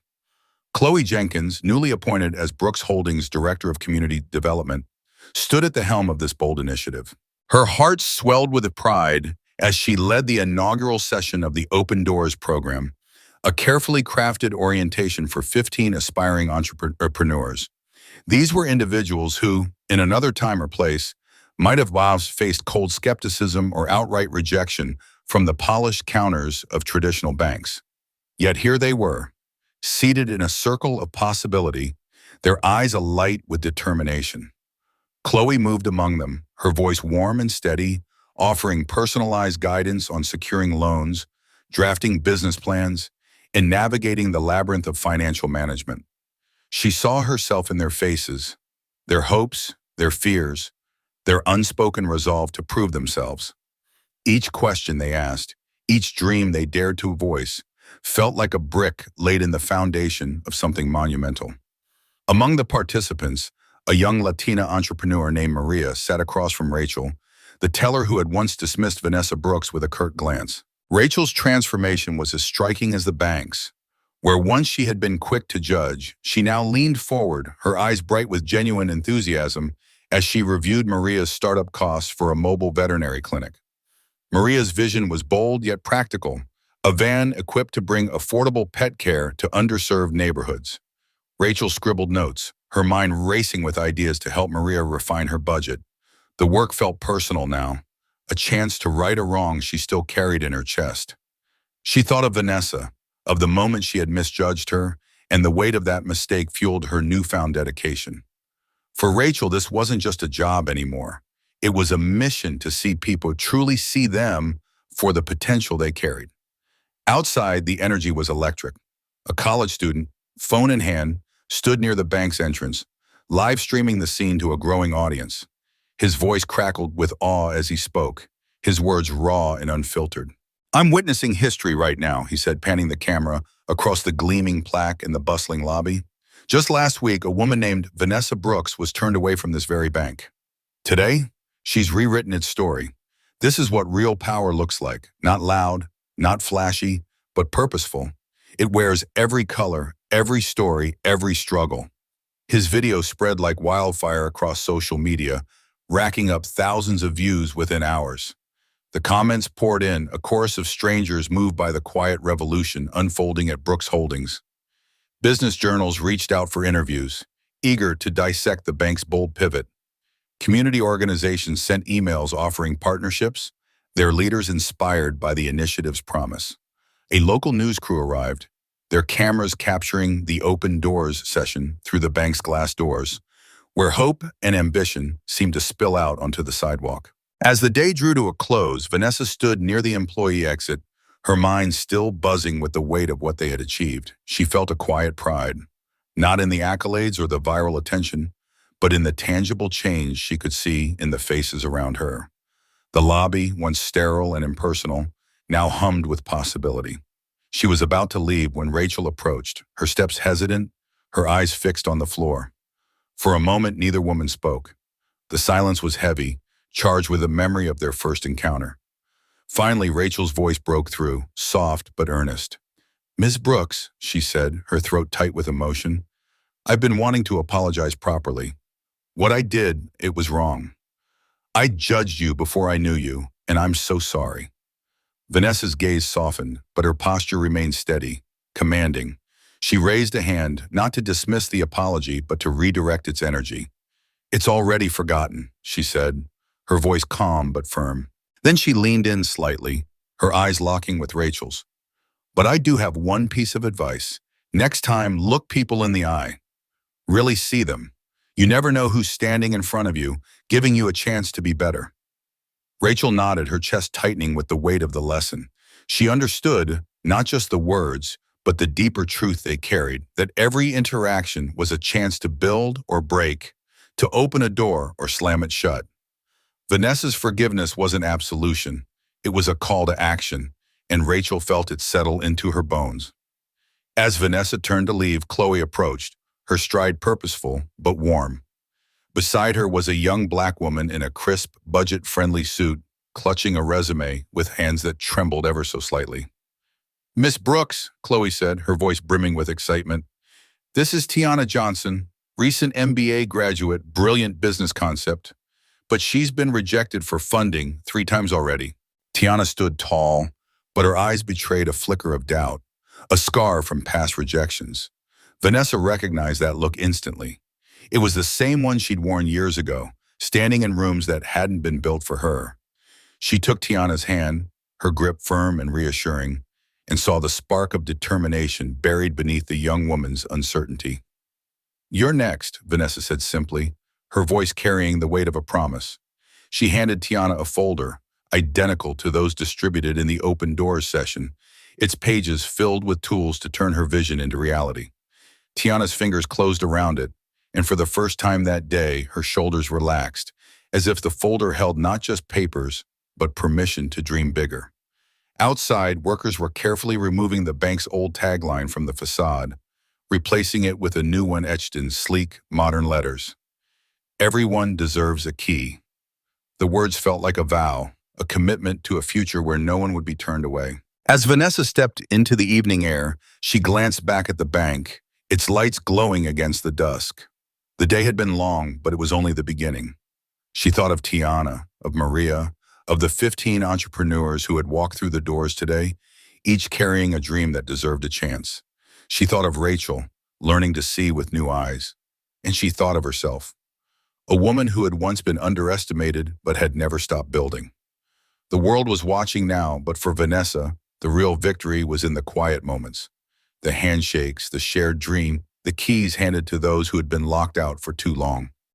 Chloe Jenkins, newly appointed as Brooks Holdings Director of Community Development, stood at the helm of this bold initiative. Her heart swelled with pride as she led the inaugural session of the Open Doors program, a carefully crafted orientation for 15 aspiring entrepreneurs. These were individuals who, in another time or place, might have faced cold skepticism or outright rejection from the polished counters of traditional banks. Yet here they were, seated in a circle of possibility, their eyes alight with determination. Chloe moved among them, her voice warm and steady, offering personalized guidance on securing loans, drafting business plans, and navigating the labyrinth of financial management. She saw herself in their faces, their hopes, their fears, their unspoken resolve to prove themselves. Each question they asked, each dream they dared to voice, felt like a brick laid in the foundation of something monumental. Among the participants, a young Latina entrepreneur named Maria sat across from Rachel, the teller who had once dismissed Vanessa Brooks with a curt glance. Rachel's transformation was as striking as the bank's. Where once she had been quick to judge, she now leaned forward, her eyes bright with genuine enthusiasm, as she reviewed Maria's startup costs for a mobile veterinary clinic. Maria's vision was bold yet practical, a van equipped to bring affordable pet care to underserved neighborhoods. Rachel scribbled notes, her mind racing with ideas to help Maria refine her budget. The work felt personal now, a chance to right a wrong she still carried in her chest. She thought of Vanessa, of the moment she had misjudged her, and the weight of that mistake fueled her newfound dedication. For Rachel, this wasn't just a job anymore. It was a mission to see people truly see them for the potential they carried. Outside, the energy was electric. A college student, phone in hand, stood near the bank's entrance, live streaming the scene to a growing audience. His voice crackled with awe as he spoke, his words raw and unfiltered. "I'm witnessing history right now," he said, panning the camera across the gleaming plaque in the bustling lobby. "Just last week, a woman named Vanessa Brooks was turned away from this very bank. Today, she's rewritten its story. This is what real power looks like. Not loud, not flashy, but purposeful. It wears every color, every story, every struggle." His video spread like wildfire across social media, racking up thousands of views within hours. The comments poured in, a chorus of strangers moved by the quiet revolution unfolding at Brooks Holdings. Business journals reached out for interviews, eager to dissect the bank's bold pivot. Community organizations sent emails offering partnerships, their leaders inspired by the initiative's promise. A local news crew arrived, their cameras capturing the open doors session through the bank's glass doors, where hope and ambition seemed to spill out onto the sidewalk. As the day drew to a close, Vanessa stood near the employee exit, her mind still buzzing with the weight of what they had achieved. She felt a quiet pride, not in the accolades or the viral attention, but in the tangible change she could see in the faces around her. The lobby, once sterile and impersonal, now hummed with possibility. She was about to leave when Rachel approached, her steps hesitant, her eyes fixed on the floor. For a moment, neither woman spoke. The silence was heavy, charged with the memory of their first encounter. Finally, Rachel's voice broke through, soft but earnest. "Ms. Brooks," she said, her throat tight with emotion, "I've been wanting to apologize properly. What I did, it was wrong. I judged you before I knew you, and I'm so sorry." Vanessa's gaze softened, but her posture remained steady, commanding. She raised a hand, not to dismiss the apology, but to redirect its energy. "It's already forgotten," she said, her voice calm but firm. Then she leaned in slightly, her eyes locking with Rachel's. "But I do have one piece of advice. Next time, look people in the eye. Really see them. You never know who's standing in front of you, giving you a chance to be better." Rachel nodded, her chest tightening with the weight of the lesson. She understood, not just the words, but the deeper truth they carried, that every interaction was a chance to build or break, to open a door or slam it shut. Vanessa's forgiveness wasn't absolution. It was a call to action, and Rachel felt it settle into her bones. As Vanessa turned to leave, Chloe approached, her stride purposeful but warm. Beside her was a young black woman in a crisp, budget-friendly suit, clutching a resume with hands that trembled ever so slightly. "Miss Brooks," Chloe said, her voice brimming with excitement. "This is Tiana Johnson, recent MBA graduate, brilliant business concept. But she's been rejected for funding 3 times already." Tiana stood tall, but her eyes betrayed a flicker of doubt, a scar from past rejections. Vanessa recognized that look instantly. It was the same one she'd worn years ago, standing in rooms that hadn't been built for her. She took Tiana's hand, her grip firm and reassuring, and saw the spark of determination buried beneath the young woman's uncertainty. "You're next," Vanessa said simply, her voice carrying the weight of a promise. She handed Tiana a folder, identical to those distributed in the open doors session, its pages filled with tools to turn her vision into reality. Tiana's fingers closed around it, and for the first time that day, her shoulders relaxed, as if the folder held not just papers, but permission to dream bigger. Outside, workers were carefully removing the bank's old tagline from the facade, replacing it with a new one etched in sleek, modern letters. "Everyone deserves a key." The words felt like a vow, a commitment to a future where no one would be turned away. As Vanessa stepped into the evening air, she glanced back at the bank, its lights glowing against the dusk. The day had been long, but it was only the beginning. She thought of Tiana, of Maria, of the 15 entrepreneurs who had walked through the doors today, each carrying a dream that deserved a chance. She thought of Rachel, learning to see with new eyes. And she thought of herself, a woman who had once been underestimated but had never stopped building. The world was watching now, but for Vanessa, the real victory was in the quiet moments. The handshakes, the shared dream, the keys handed to those who had been locked out for too long.